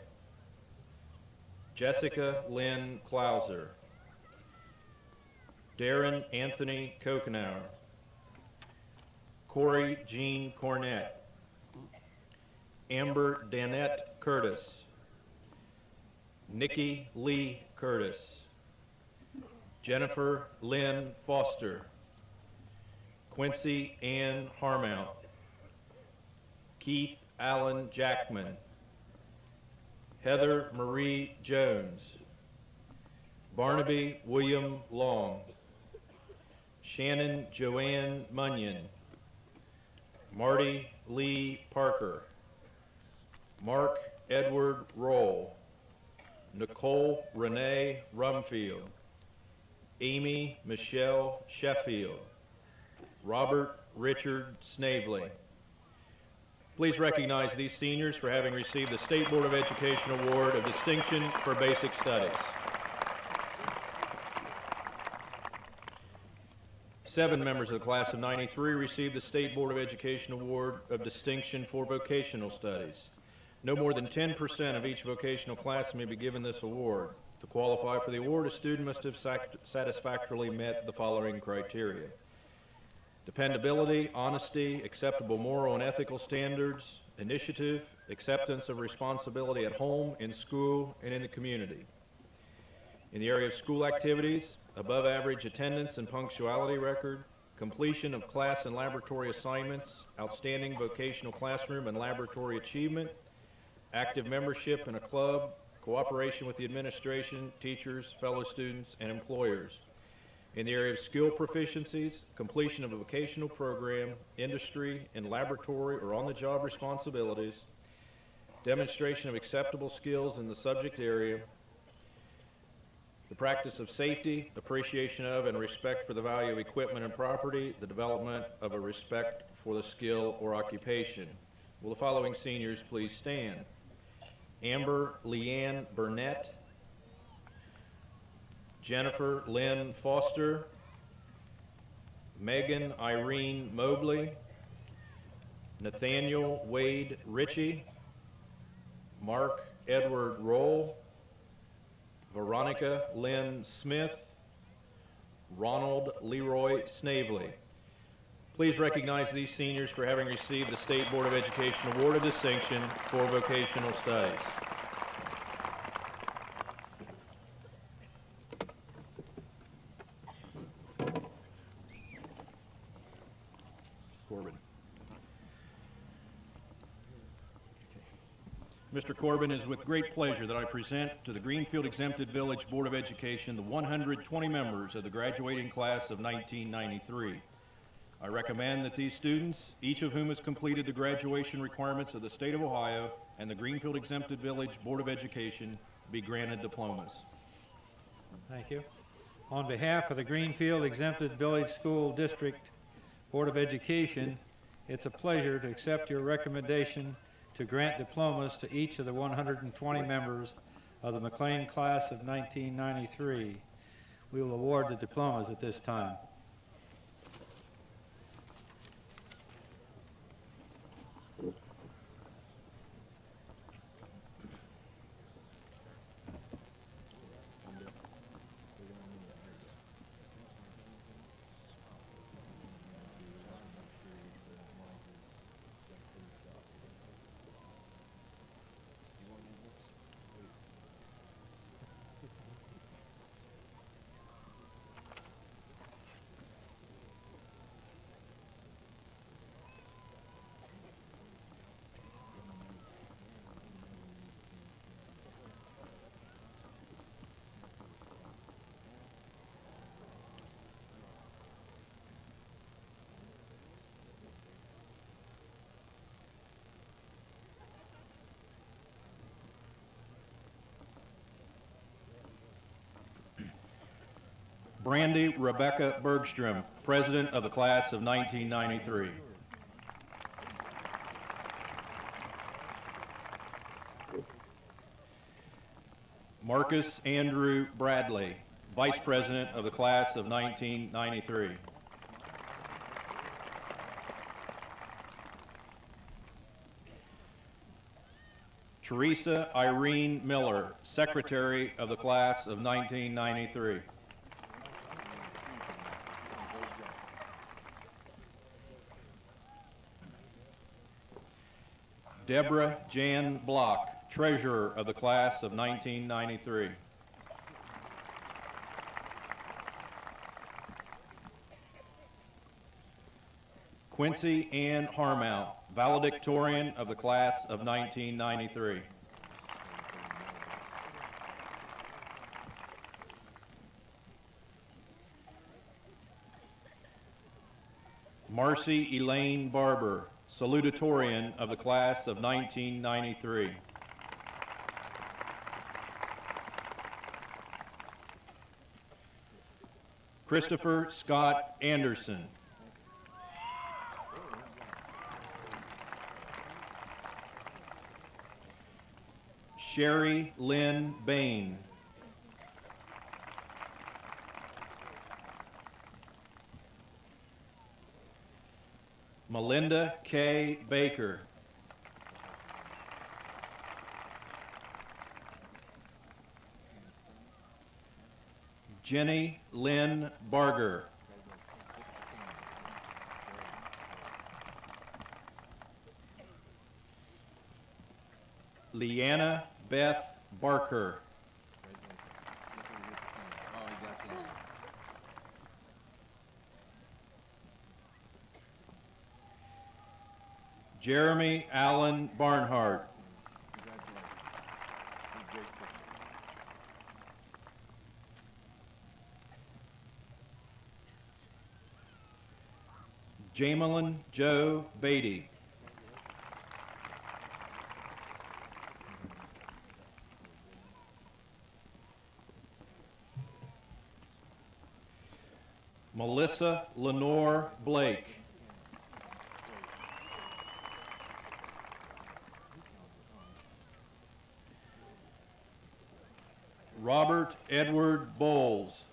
Jessica Lynn Klauser, Darren Anthony Kokenauer, Corey Jean Cornett, Amber Danette Curtis, Nikki Lee Curtis, Jennifer Lynn Foster, Quincy Ann Harmount, Keith Allen Jackman, Heather Marie Jones, Barnaby William Long, Shannon Joanne Munyon, Marty Lee Parker, Mark Edward Roll, Nicole Renee Rumfield, Amy Michelle Sheffield, Robert Richard Snavely. Please recognize these seniors for having received the State Board of Education Award of Distinction for Basic Studies. 7 members of the class of '93 received the State Board of Education Award of Distinction for Vocational Studies. No more than 10% of each vocational class may be given this award. To qualify for the award, a student must have satisfactorily met the following criteria: dependability, honesty, acceptable moral and ethical standards, initiative, acceptance of responsibility at home, in school, and in the community. In the area of school activities, above average attendance and punctuality record, completion of class and laboratory assignments, outstanding vocational classroom and laboratory achievement, active membership in a club, cooperation with the administration, teachers, fellow students, and employers. In the area of skill proficiencies, completion of a vocational program, industry, and laboratory or on-the-job responsibilities, demonstration of acceptable skills in the subject area, the practice of safety, appreciation of and respect for the value of equipment and property, the development of a respect for the skill or occupation. Will the following seniors please stand? Amber Leanne Burnett, Jennifer Lynn Foster, Megan Irene Mobley, Nathaniel Wade Ritchie, Mark Edward Roll, Veronica Lynn Smith, Ronald Leroy Snavely. Please recognize these seniors for having received the State Board of Education Award of Distinction for Vocational Studies. Corbin. Mr. Corbin, it is with great pleasure that I present to the Greenfield Exempted Village Board of Education the 120 members of the graduating class of 1993. I recommend that these students, each of whom has completed the graduation requirements of the state of Ohio and the Greenfield Exempted Village Board of Education, be granted diplomas. Thank you. On behalf of the Greenfield Exempted Village School District Board of Education, it's a pleasure to accept your recommendation to grant diplomas to each of the 120 members of the McClain class of 1993. We will award the diplomas at this time. Brandy Rebecca Bergstrom, President of the Class of 1993. Marcus Andrew Bradley, Vice President of the Class of 1993. Teresa Irene Miller, Secretary of the Class of 1993. Deborah Jan Block, Treasurer of the Class of 1993. Quincy Ann Harmount, Valedictorian of the Class of 1993. Marcy Elaine Barber, Salutatorian of the Class of 1993. Christopher Scott Anderson. Sherry Lynn Bain. Melinda K. Baker. Jenny Lynn Barger. Leanna Beth Barker. Jeremy Allen Barnhart. Jamelin Joe Beatty. Melissa Lenore Blake. Robert Edward Bowles.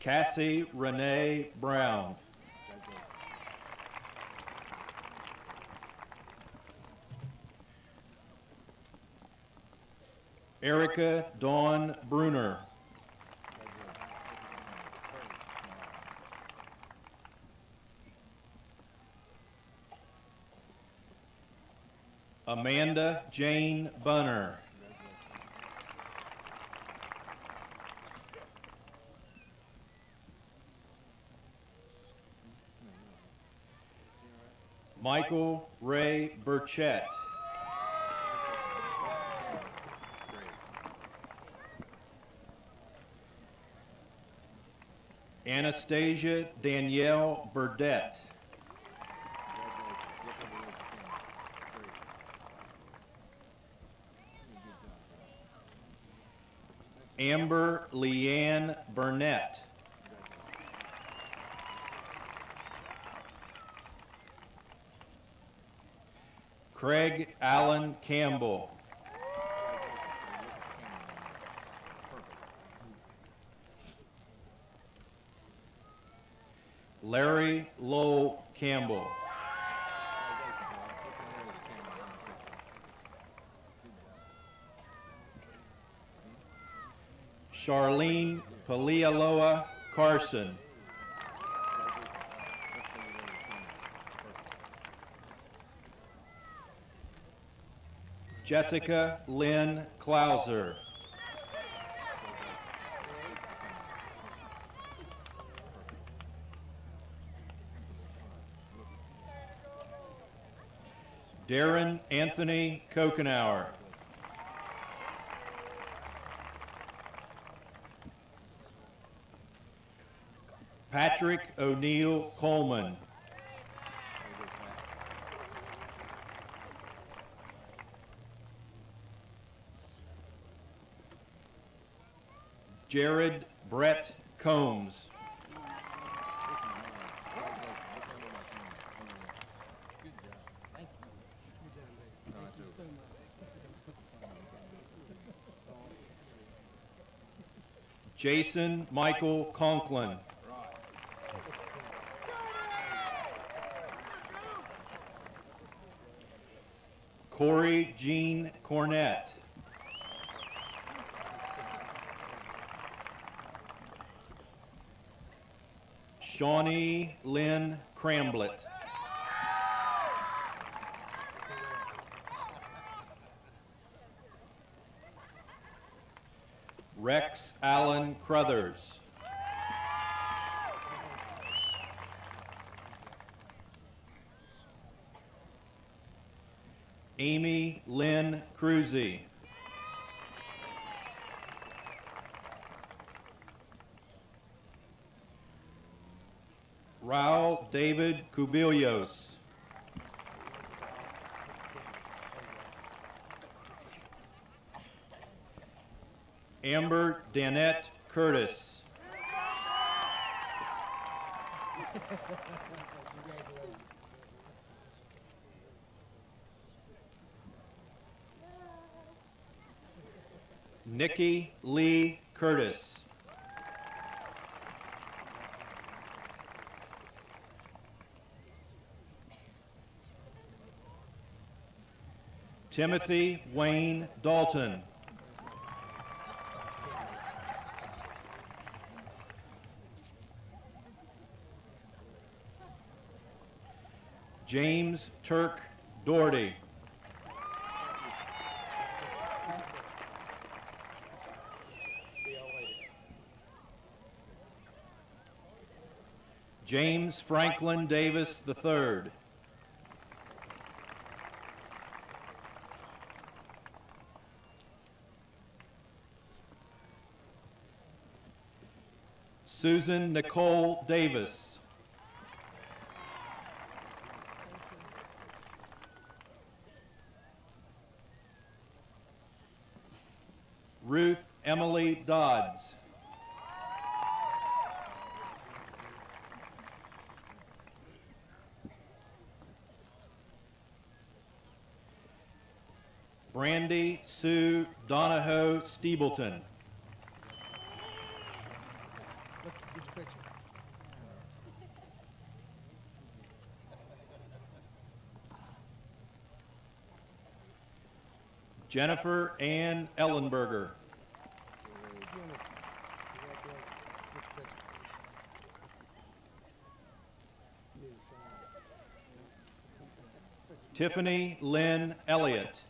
Cassie Renee Brown. Erica Dawn Bruner. Amanda Jane Bunner. Michael Ray Burchett. Anastasia Danielle Burdette. Amber Leanne Burnett. Craig Allen Campbell. Larry Lowell Campbell. Charlene Palialoa Carson. Jessica Lynn Klauser. Darren Anthony Kokenauer. Patrick O'Neill Coleman. Jared Brett Combs. Jason Michael Conklin. Corey Jean Cornett. Shawnee Lynn Cramblett. Rex Allen Crothers. Amy Lynn Cruzy. Raul David Cubillos. Amber Danette Curtis. Nikki Lee Curtis. Timothy Wayne Dalton. James Turk Doherty. James Franklin Davis III. Susan Nicole Davis. Ruth Emily Dodds. Brandy Sue Donahoe Steebleton. Jennifer Ann Ellenberger. Tiffany Lynn Elliott.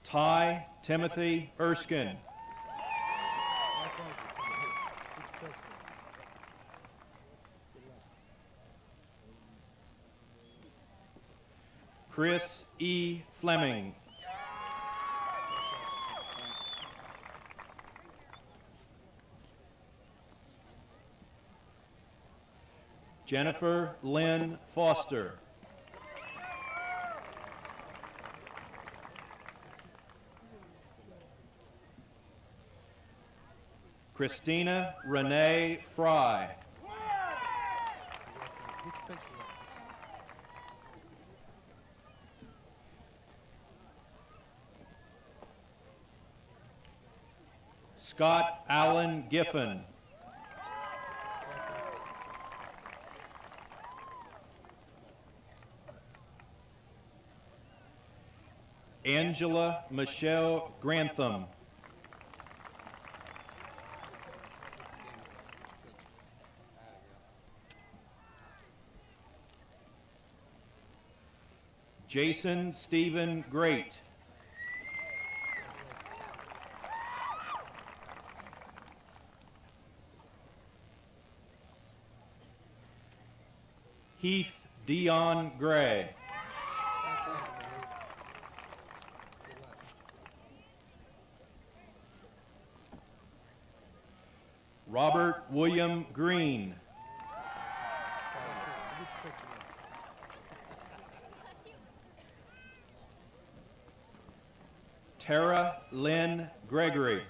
Ty Timothy Erskine. Chris E. Fleming. Jennifer Lynn Foster. Christina Renee Fry. Scott Allen Giffen. Angela Michelle Grantham. Jason Stephen Great. Heath Dion Gray. Robert William Green. Tara Lynn Gregory.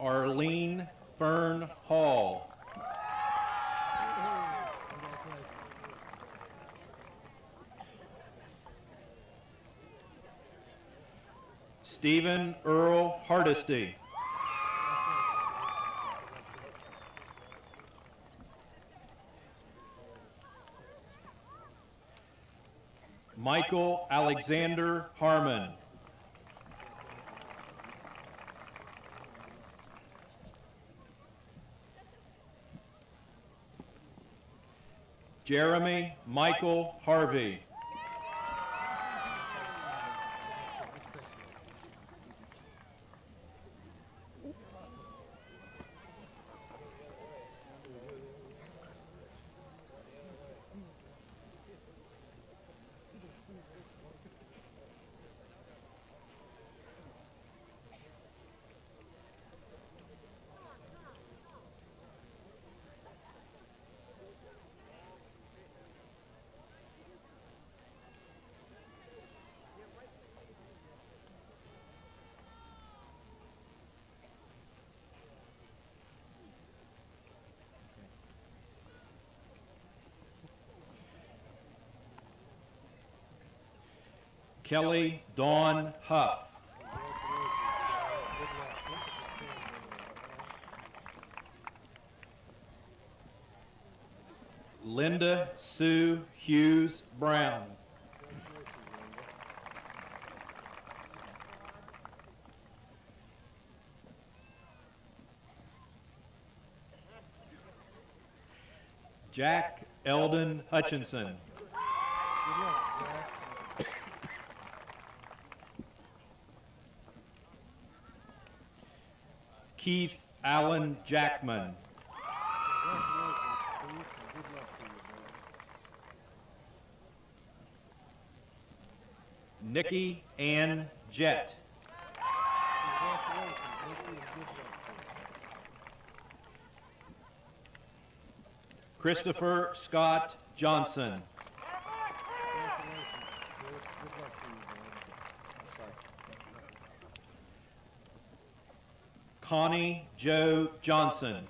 Arlene Fern Hall. Stephen Earl Hardesty. Michael Alexander Harmon. Jeremy Michael Harvey. Kelly Dawn Huff. Linda Sue Hughes Brown. Jack Eldon Hutchinson. Keith Allen Jackman. Nikki Ann Jett. Christopher Scott Johnson. Connie Joe Johnson.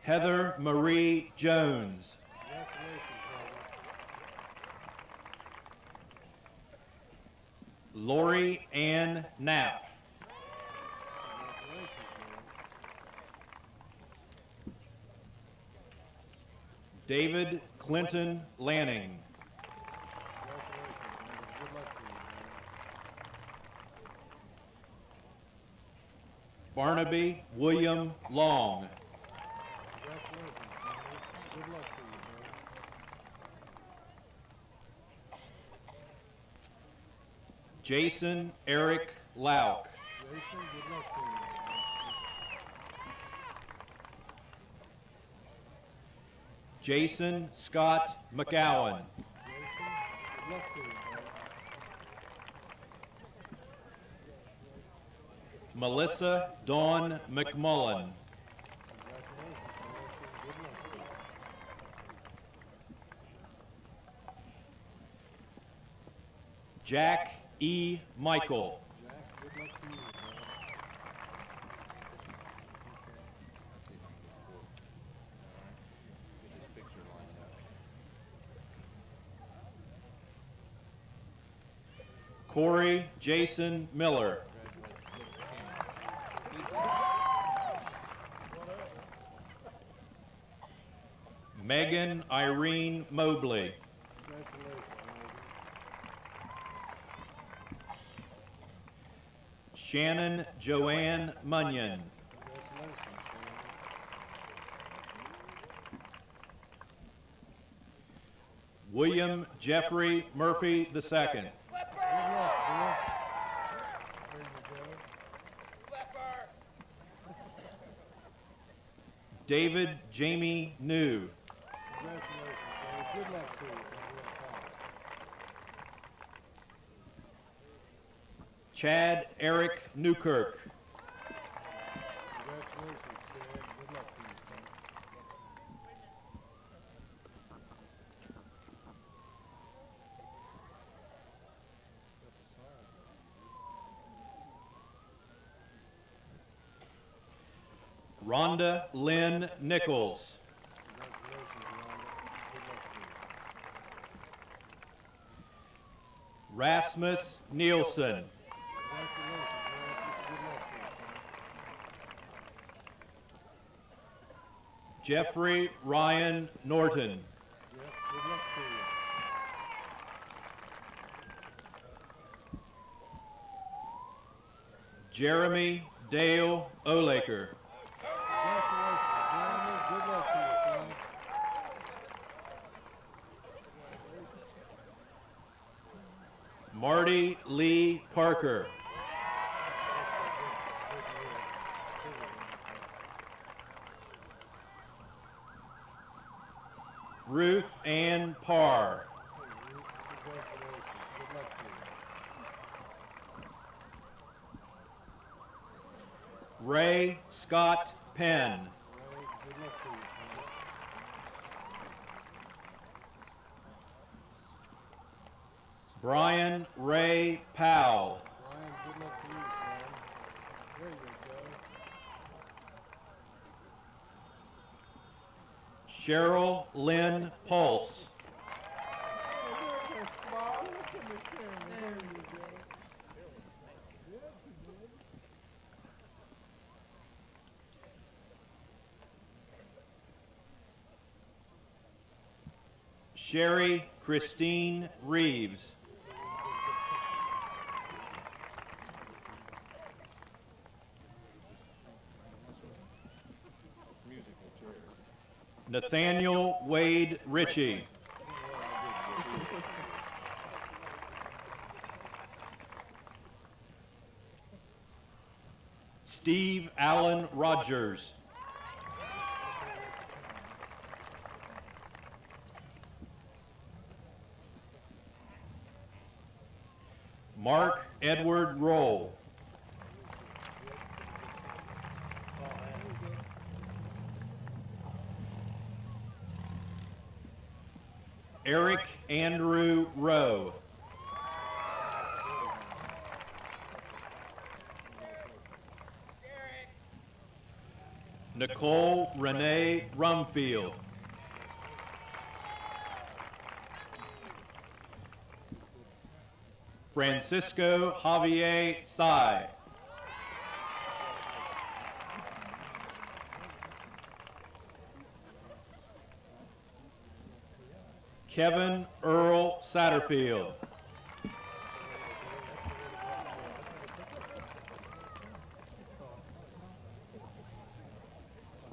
Heather Marie Jones. Lori Ann Knapp. David Clinton Lanning. Barnaby William Long. Jason Eric Lauk. Jason Scott McGowan. Melissa Dawn McMullen. Jack E. Michael. Corey Jason Miller. Megan Irene Mobley. Shannon Joanne Munyon. William Jeffrey Murphy II. David Jamie New. Chad Eric Newkirk. Congratulations, Chad. Good luck to you, son. Rhonda Lynn Nichols. Congratulations, Rhonda. Good luck to you. Rasmus Nielsen. Congratulations, Rasmus. Good luck to you, son. Jeffrey Ryan Norton. Jeff, good luck to you. Jeremy Dale Olaker. Congratulations, Jeremy. Good luck to you, son. Marty Lee Parker. Ruth Ann Parr. Congratulations. Good luck to you. Ray Scott Penn. Ray, good luck to you, son. Brian Ray Powell. Brian, good luck to you, son. There you go. Cheryl Lynn Pulse. Sherry Christine Reeves. Nathaniel Wade Ritchie. Steve Allen Rogers. Mark Edward Roll. Eric Andrew Rowe. Nicole Renee Rumfield. Francisco Javier Sai. Kevin Earl Satterfield.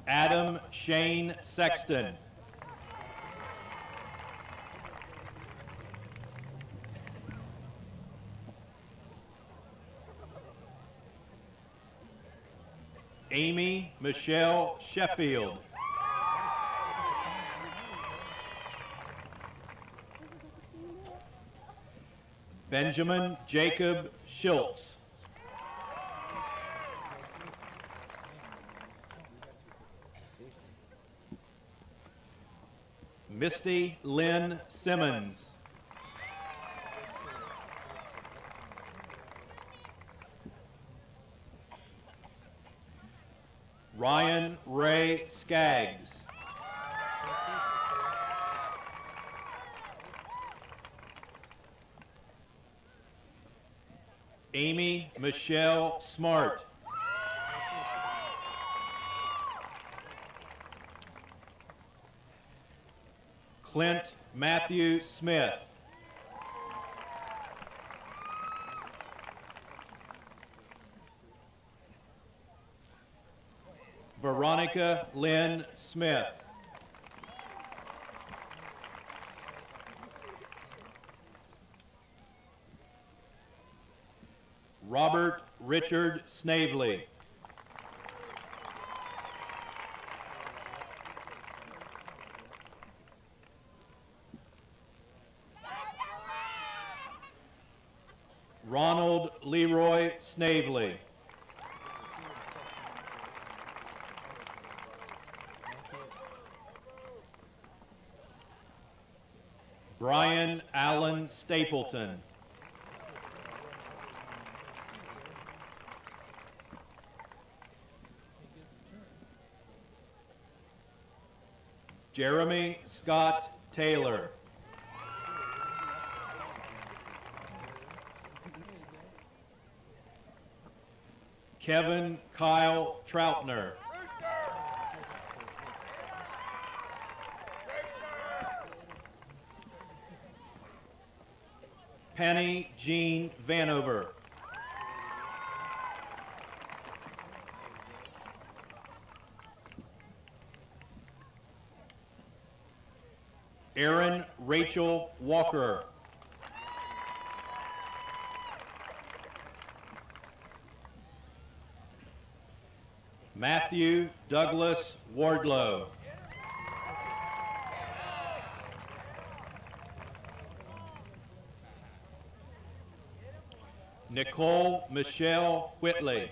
Adam Shane Sexton. Amy Michelle Sheffield. Benjamin Jacob Schultz. Misty Lynn Simmons. Ryan Ray Skaggs. Amy Michelle Smart. Clint Matthew Smith. Veronica Lynn Smith. Robert Richard Snavely. Ronald Leroy Snavely. Brian Allen Stapleton. Jeremy Scott Taylor. Kevin Kyle Troutner. Penny Jean Vanover. Erin Rachel Walker. Matthew Douglas Wardlow. Nicole Michelle Whitley.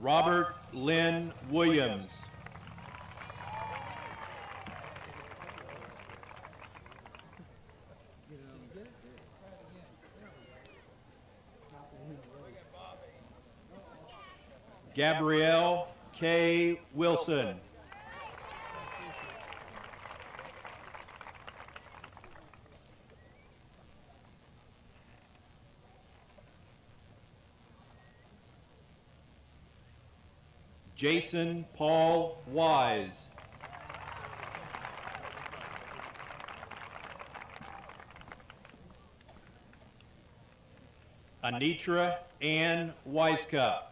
Robert Lynn Williams. Gabrielle K. Wilson. Jason Paul Wise. Anitra Ann Weiskup.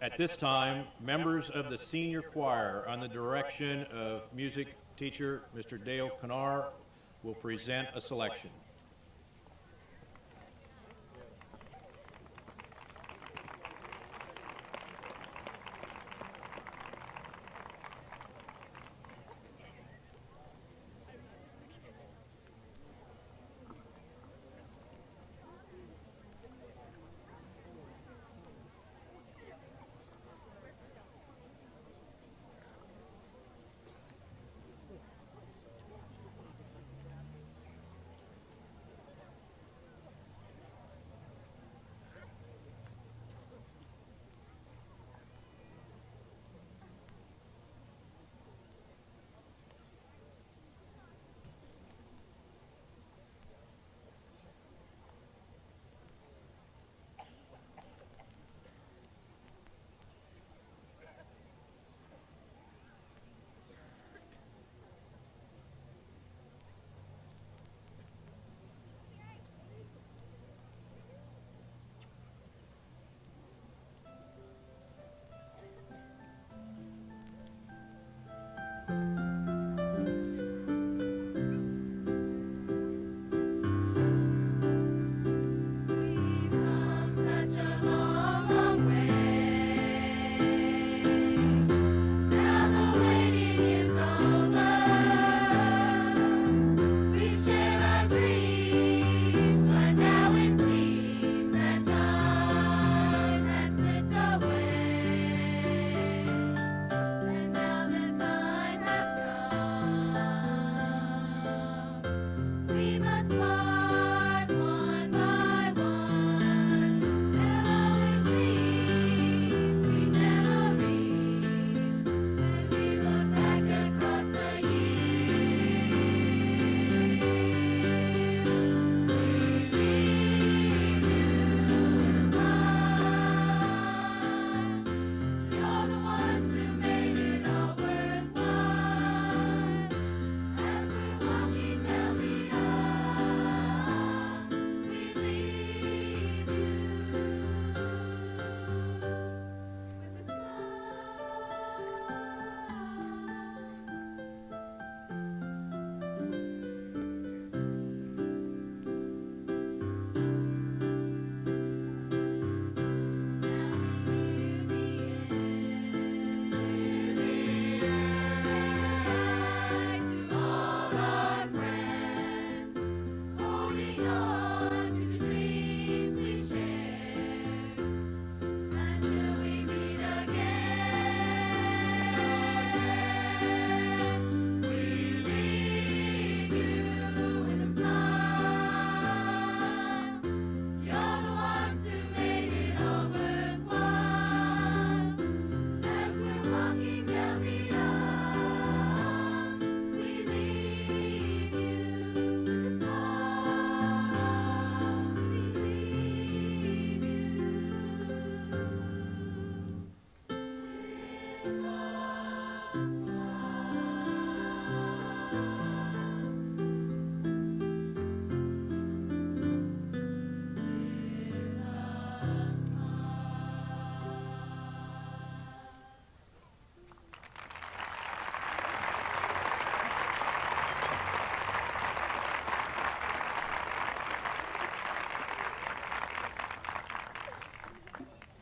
At this time, members of the senior choir, on the direction of music teacher Mr. Dale Canar, will present a selection.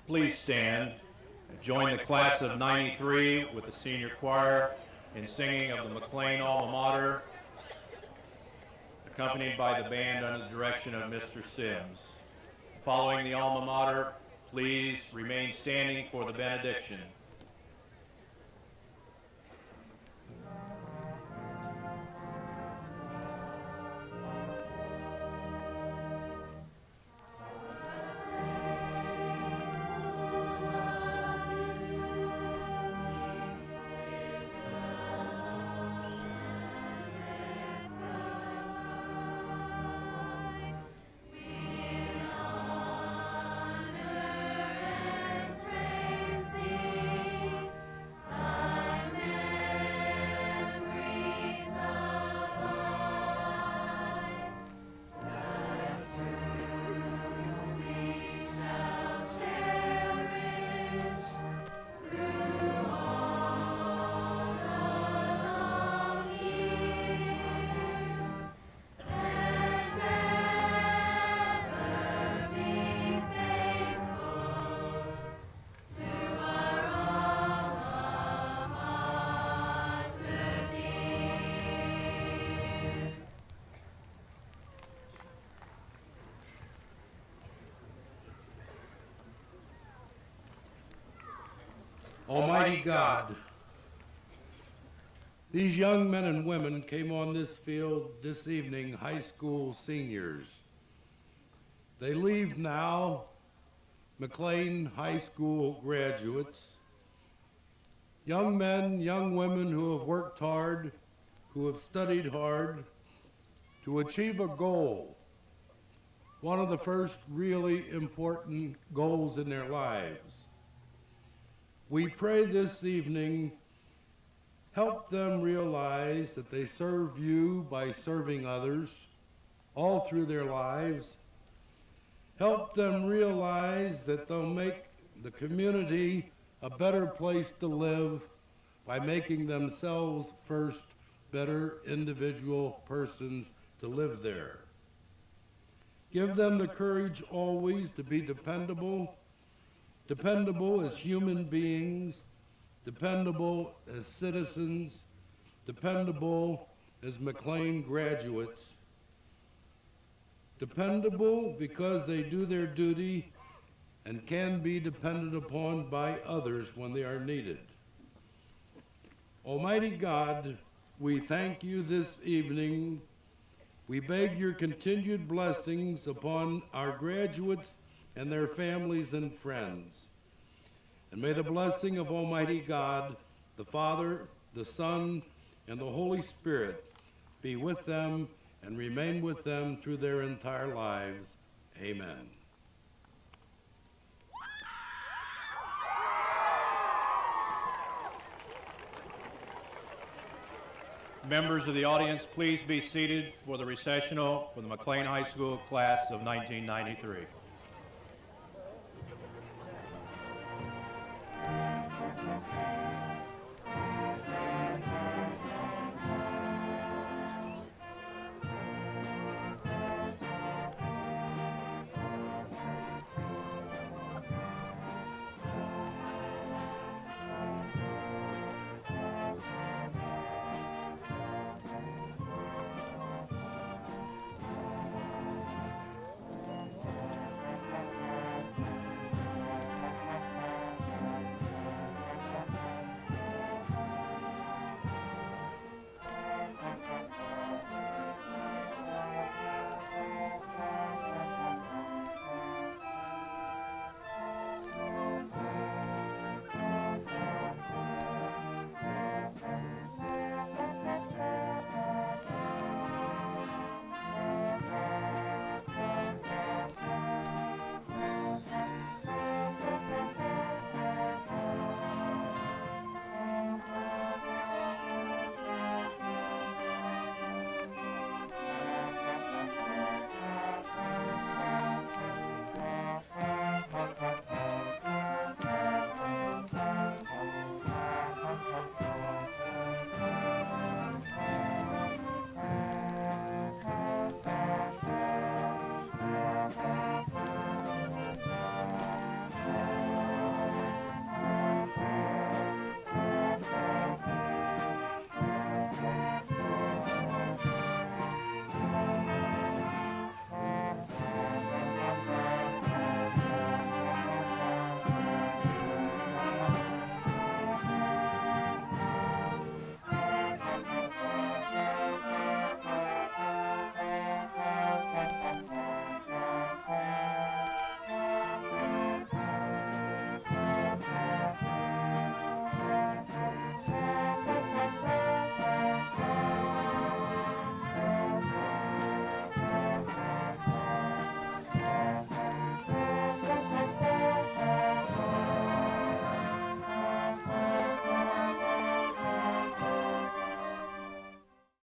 please stand and join the class of '93 with the senior choir in singing of the McClain alma mater, accompanied by the band under the direction of Mr. Sims. Following the alma mater, please remain standing for the benediction. Almighty God, these young men and women came on this field this evening, high school seniors. They leave now, McClain High School graduates, young men, young women who have worked hard, who have studied hard to achieve a goal, one of the first really important goals in their lives. We pray this evening, help them realize that they serve you by serving others all through their lives. Help them realize that they'll make the community a better place to live by making themselves first better individual persons to live there. Give them the courage always to be dependable as human beings, dependable as citizens, dependable as McClain graduates, dependable because they do their duty and can be depended upon by others when they are needed. Almighty God, we thank you this evening. We beg your continued blessings upon our graduates and their families and friends. And may the blessing of Almighty God, the Father, the Son, and the Holy Spirit be with them and remain with them through their entire lives. Amen. Members of the audience, please be seated for the recessional for the McClain High School class of 1993.